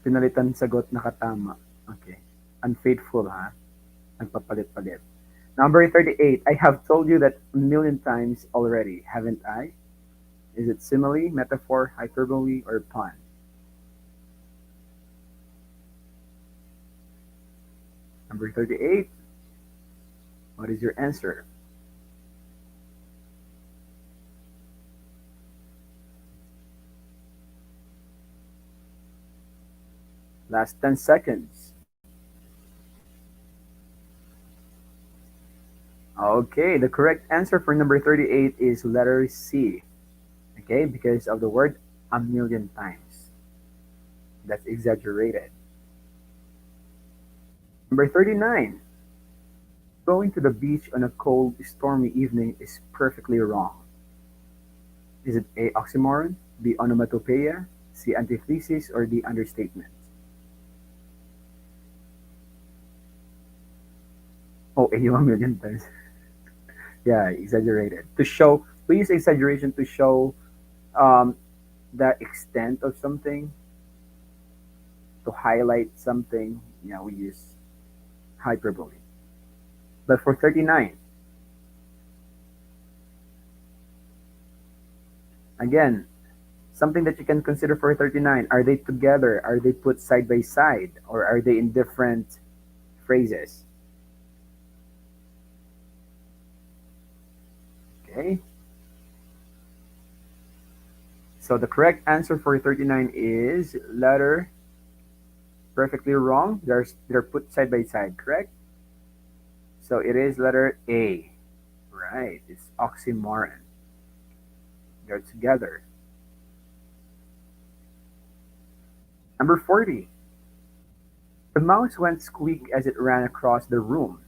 Pinalitan sagot nakatama. Okay. Unfaithful, ha? Nagpapalit-palit. Number 38. I have told you that a million times already, haven't I? Is it simile, metaphor, hyperbole, or pun? Number 38. What is your answer? Last 10 seconds. Okay, the correct answer for number 38 is letter C. Okay, because of the word a million times. That's exaggerated. Number 39. Going to the beach on a cold, stormy evening is perfectly wrong. Is it A. Oxymoron, B. Onomatopoeia, C. Antithesis, or D. Understatement? Oh, A. A million times. Yeah, exaggerated. We use exaggeration to show um, the extent of something, to highlight something. Yeah, we use hyperbole. But for 39, again, Something that you can consider for 39. Are they together? Are they put side by side? Or are they in different phrases? Okay. So the correct answer for 39 is letter perfectly wrong. They're put side by side, correct? So it is letter A. Right. It's oxymoron. They're together. Number 40. The mouse went squeak as it ran across the room.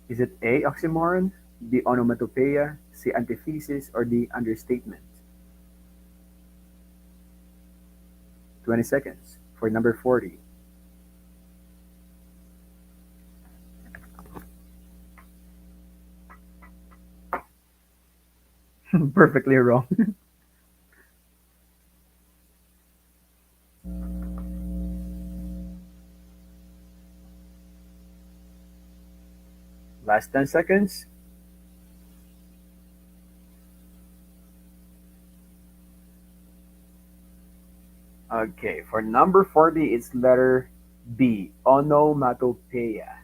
Is it A, oxymoron, B, onomatopoeia, C, antithesis, or D, understatement? 20 seconds for number 40. Perfectly wrong. Last 10 seconds. Okay, for number 40, it's letter B, onomatopoeia.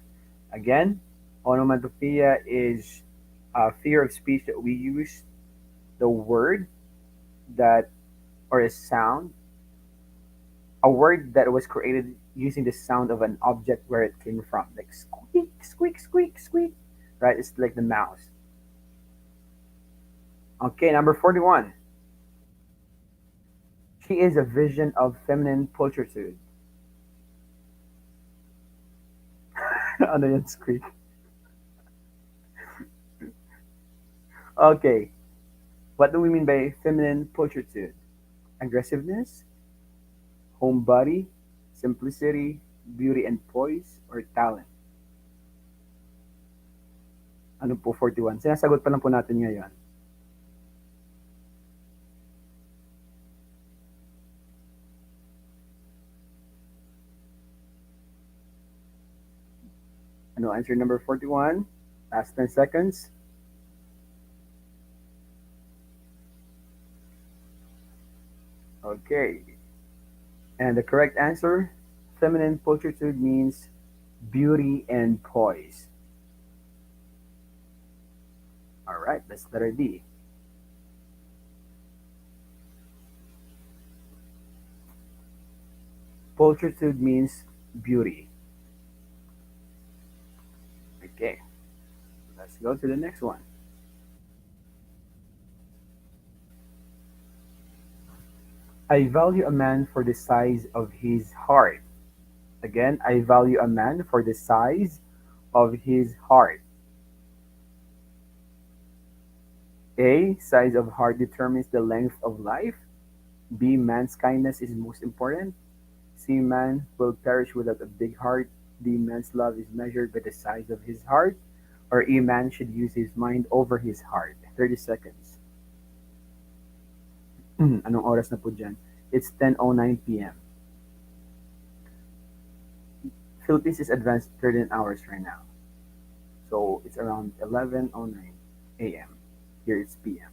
Again, onomatopoeia is a figure of speech that we use the word that, or a sound, a word that was created using the sound of an object where it came from, like squeak, squeak, squeak, squeak, right? It's like the mouse. Okay, number 41. She is a vision of feminine pulchritude. Ano yan, squeak? Okay, what do we mean by feminine pulchritude? Aggressiveness, homebody, simplicity, beauty and poise, or talent? Ano po 41? Sinasagot pa lang po natin ngayon. Ano answer number 41? Last 10 seconds. Okay. And the correct answer, feminine pulchritude means beauty and poise. All right, that's letter D. Pulchritude means beauty. Okay, let's go to the next one. I value a man for the size of his heart. Again, I value a man for the size of his heart. A, size of heart determines the length of life. B, man's kindness is most important. C, man will perish without a big heart. D, man's love is measured by the size of his heart. Or E, man should use his mind over his heart. 30 seconds. Anong oras na po dyan? It's 10:09 p.m. Philippines is advanced 13 hours right now. So it's around 11:09 a.m. Here it's p.m.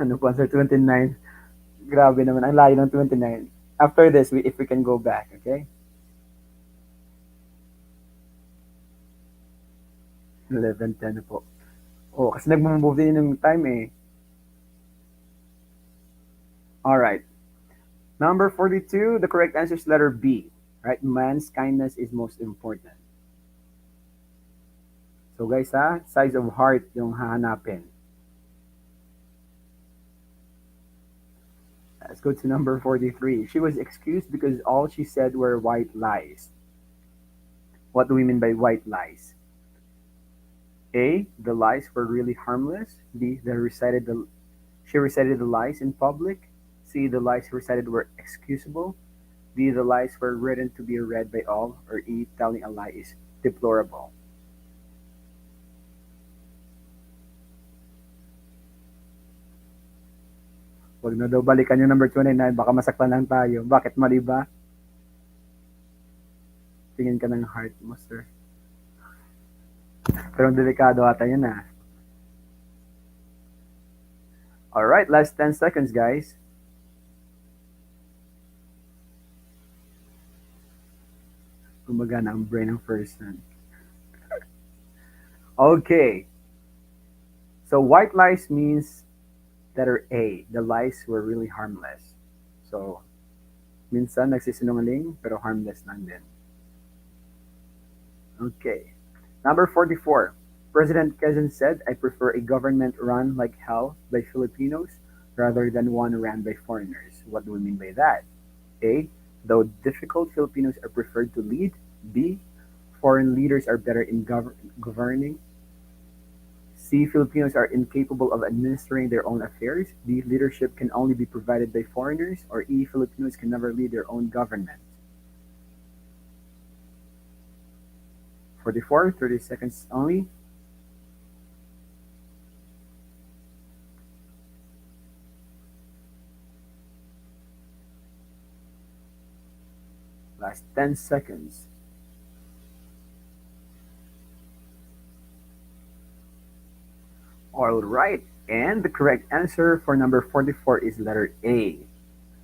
Ano po, answer 29? Grabe naman, ang layo ng 29. After this, if we can go back, okay? 11:10 na po. Oh, kasi nag-move din yung time eh. All right. Number 42, the correct answer is letter B. Right? Man's kindness is most important. So guys ha, size of heart yung hahanapin. Let's go to number 43. She was excused because all she said were white lies. What do we mean by white lies? A, the lies were really harmless. B, she recited the lies in public. C, the lies recited were excusable. D, the lies were written to be read by all. Or E, telling a lie is deplorable. Huwag na daw balikan yung number 29, baka masaktan lang tayo. Bakit mali ba? Tingin ka ng heart mo, sir. Pero delikado ata yun ah. Alright, last 10 seconds, guys. Gumagana ang brain ng person. Okay. So white lies means letter A. The lies were really harmless. So, minsan nagsisinungaling pero harmless lang din. Okay. Number 44. President Quezon said, I prefer a government run like hell by Filipinos rather than one ran by foreigners. What do we mean by that? A. Though difficult, Filipinos are preferred to lead. B. Foreign leaders are better in governing. C. Filipinos are incapable of administering their own affairs. D. Leadership can only be provided by foreigners. Or E. Filipinos can never lead their own government. 44, 30 seconds only. Last 10 seconds. All right, and the correct answer for number 44 is letter A.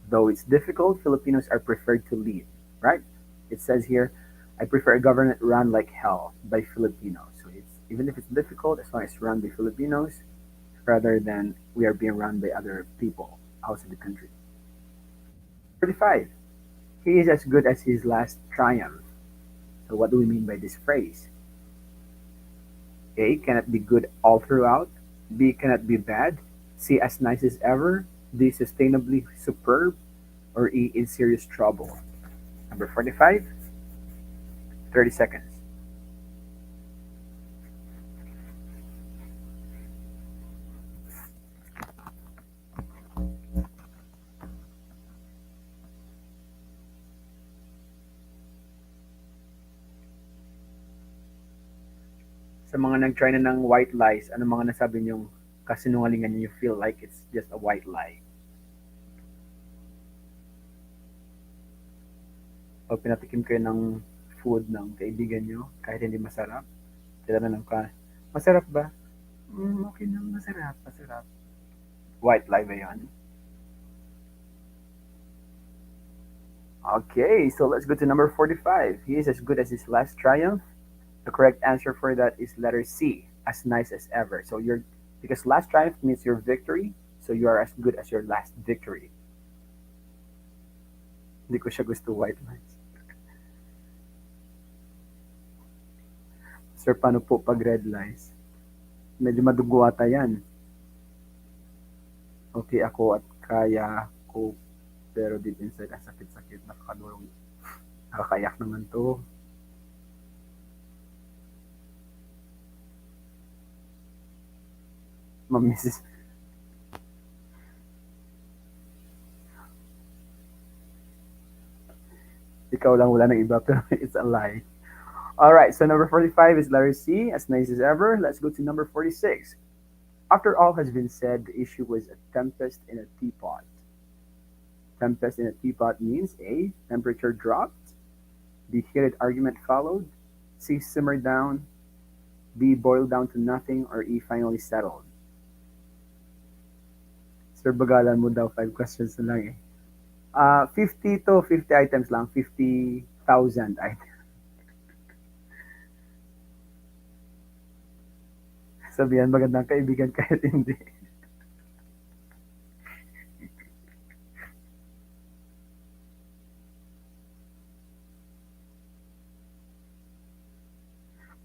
Though it's difficult, Filipinos are preferred to lead, right? It says here, I prefer a government run like hell by Filipinos. So it's even if it's difficult, as long as it's run by Filipinos, rather than we are being run by other people outside the country. 35. He is as good as his last triumph. So what do we mean by this phrase? A. Cannot be good all throughout. B. Cannot be bad. C. As nice as ever. D. Sustainably superb. Or E. In serious trouble. Number 45. 30 seconds. Sa mga nag-try na ng white lies, ano mga nasabi niyong kasinungalingan niyo, you feel like it's just a white lie? O pinatikim kayo ng food ng kaibigan niyo, kahit hindi masarap, tinanong ka, masarap ba? Okay na, masarap, masarap. White lie ba yan? Okay, so let's go to number 45. He is as good as his last triumph. The correct answer for that is letter C, as nice as ever. So you're because last triumph means your victory, so you are as good as your last victory. Hindi ko siya gusto white lies. Sir, paano po pag red lies? Medyo madugo ata yan. Okay ako at kaya ko, pero deep inside, ang sakit-sakit, nakakadurog. Nakakayak naman to. Mamisis. Ikaw lang, wala nang iba, pero it's a lie. All right, so number 45 is letter C, as nice as ever. Let's go to number 46. After all has been said, the issue was a tempest in a teapot. Tempest in a teapot means A. Temperature dropped. B. Heated argument followed. C. Simmered down. B. Boiled down to nothing. Or E. Finally settled. Sir, bagalan mo daw 5 questions na lang eh. 50 to 50 items lang. 50,000 items. Sabihan, magandang kaibigan kahit hindi.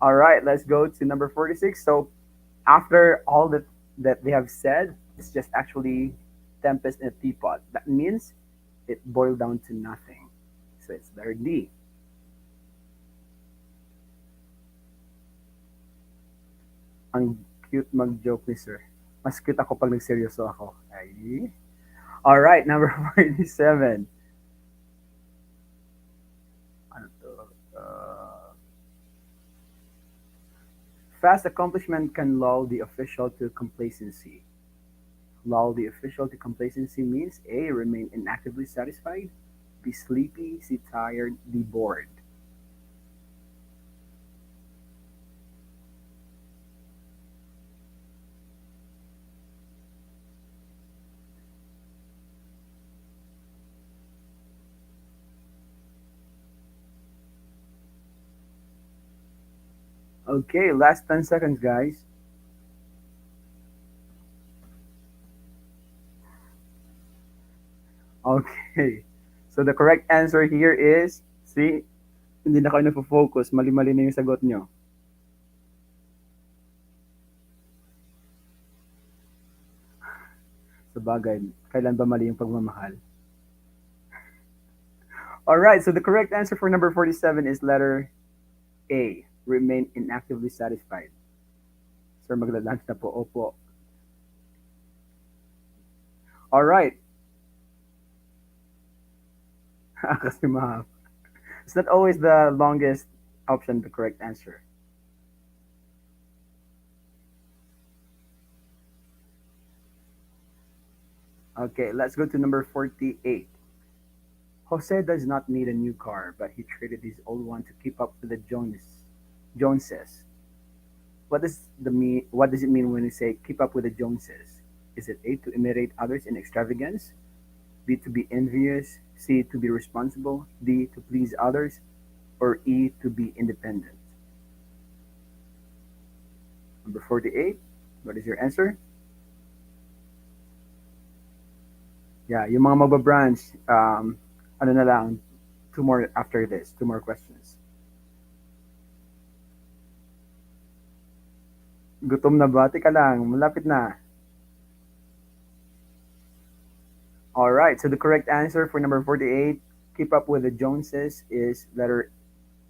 All right, let's go to number 46. So after all that they have said, it's just actually tempest in a teapot. That means it boiled down to nothing. So it's letter D. Ang cute mag-joke ni sir. Mas cute ako pag nagseryoso ako. Ay. All right, number 47. Ano to? Fast accomplishment can lull the official to complacency. Lull the official to complacency means A. Remain inactively satisfied. B. Sleepy. C. Tired. D. Bored. Okay, last 10 seconds, guys. Okay. So the correct answer here is, see, hindi na kayo nafo-focus, mali-mali na yung sagot nyo. Sa bagay, kailan ba mali yung pagmamahal? Alright, so the correct answer for number 47 is letter A, remain inactively satisfied. Sir, magla-lunch na po. Opo. Alright. Kasi mahal. It's not always the longest option the correct answer. Okay, let's go to number 48. Jose does not need a new car, but he traded his old one to keep up with the Joneses. What does it mean when we say keep up with the Joneses? Is it A, to imitate others in extravagance, B, to be envious, C, to be responsible, D, to please others, or E, to be independent? Number 48, what is your answer? Yeah, yung mga magbabranch, ano na lang, two more after this, two more questions. Gutom na ba? Teka lang, malapit na. Alright, so the correct answer for number 48, keep up with the Joneses, is letter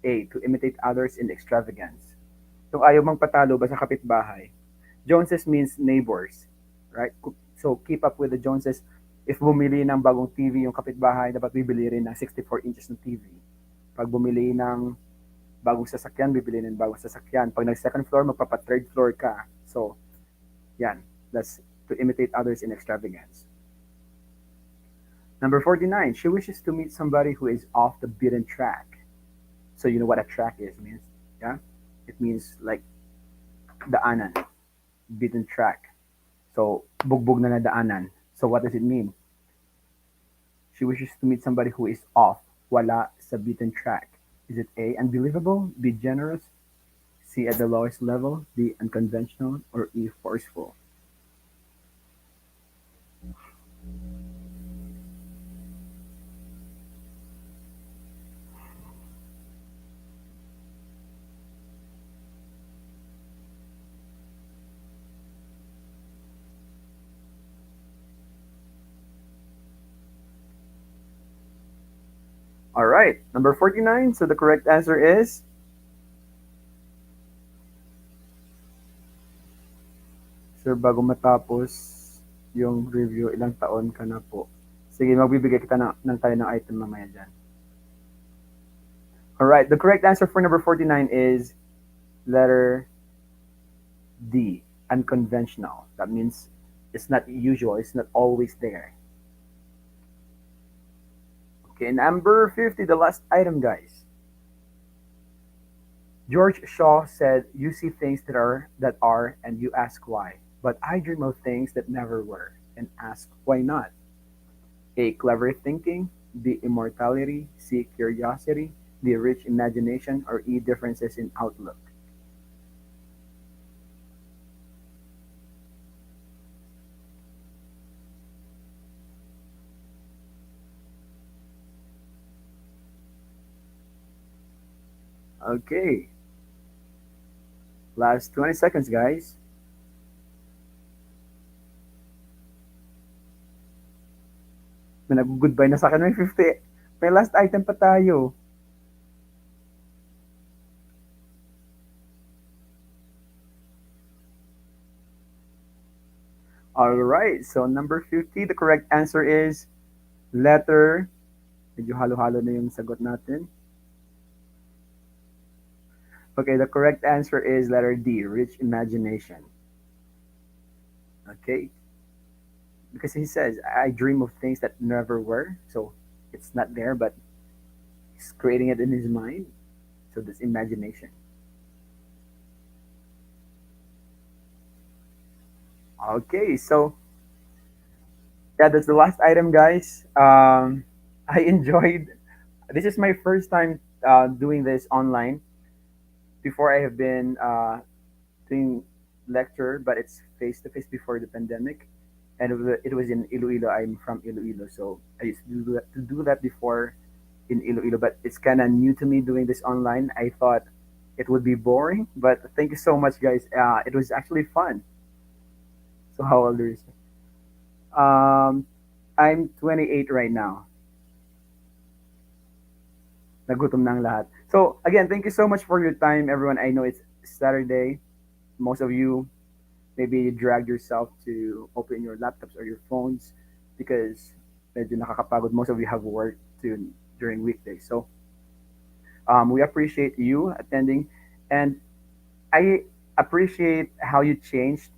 A, to imitate others in extravagance. Kung ayaw mang patalo ba sa kapitbahay, Joneses means neighbors, right? So keep up with the Joneses. If bumili ng bagong TV yung kapitbahay, dapat bibili rin ng 64 inches ng TV. Pag bumili ng bagong sasakyan, bibili ng bagong sasakyan. Pag nag-second floor, magpapa-third floor ka. So, yan. That's to imitate others in extravagance. Number 49, she wishes to meet somebody who is off the beaten track. So you know what a track is, means? Yeah? It means like daanan, beaten track. So, bugbog na daanan. So what does it mean? She wishes to meet somebody who is off, wala sa beaten track. Is it A, unbelievable, B, generous, C, at the lowest level, D, unconventional, or E, forceful? All right, number 49. So the correct answer is, sir, bago matapos yung review, ilang taon ka na po? Sige, magbibigay kita ng tayo ng item mamaya dyan. All right, the correct answer for number 49 is letter D, unconventional. That means it's not usual, it's not always there. Okay, number 50, the last item, guys. George Shaw said, "You see things that are, and you ask why. But I dream of things that never were, and ask why not." A, clever thinking. B, immortality. C, curiosity. D, rich imagination. Or E, differences in outlook. Okay. Last 20 seconds, guys. May nag-goodbye na sa akin. May 50. May last item pa tayo. Alright, so number 50, the correct answer is letter, medyo halo-halo na yung sagot natin. Okay, the correct answer is letter D, rich imagination. Okay, because he says, I dream of things that never were, so it's not there, but he's creating it in his mind. So this imagination. Okay, so yeah, that's the last item, guys. I enjoyed. This is my first time doing this online before I have been doing lecture, but it's face to face before the pandemic, and it was in Iloilo. I'm from Iloilo, so I used to do that before in Iloilo, but it's kind of new to me doing this online. I thought it would be boring, but thank you so much, guys. It was actually fun. So how old are you? Um, I'm 28 right now. Nagutom na ang lahat. So again, thank you so much for your time, everyone. I know it's Saturday. Most of you maybe you dragged yourself to open your laptops or your phones because medyo nakakapagod. Most of you have work to during weekdays. So we appreciate you attending, and I appreciate how you changed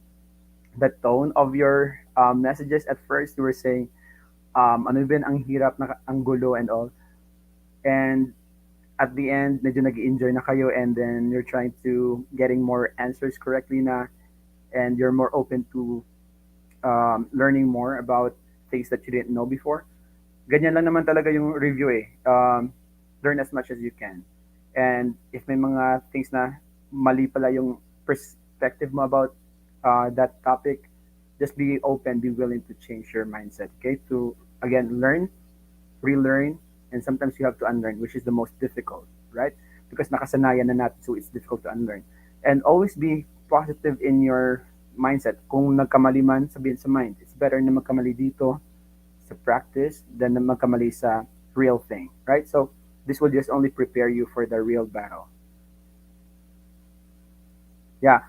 the tone of your messages. At first, you were saying, ano ba ang hirap, ang gulo and all. And at the end, medyo nag-enjoy na kayo and then you're trying to getting more answers correctly na and you're more open to learning more about things that you didn't know before. Ganyan lang naman talaga yung review eh. Learn as much as you can. And if may mga things na mali pala yung perspective mo about that topic, just be open, be willing to change your mindset, okay? To, again, learn, relearn, and sometimes you have to unlearn, which is the most difficult, right? Because nakasanayan na natin, so it's difficult to unlearn. And always be positive in your mindset. Kung nagkamali man, sabihin sa mind, it's better na magkamali dito sa practice than na magkamali sa real thing, right? So this will just only prepare you for the real battle. Yeah,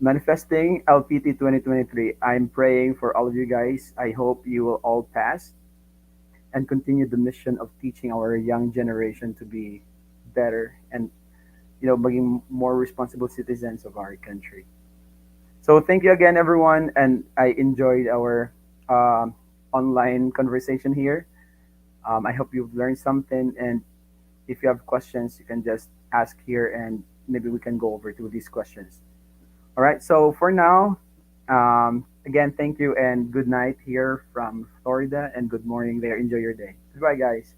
manifesting LPT 2023. I'm praying for all of you guys. I hope you will all pass and continue the mission of teaching our young generation to be better and maging more responsible citizens of our country. So thank you again, everyone, and I enjoyed our online conversation here. I hope you've learned something, and if you have questions, you can just ask here, and maybe we can go over to these questions. All right. So for now, again, thank you and good night here from Florida, and good morning there. Enjoy your day. Goodbye, guys.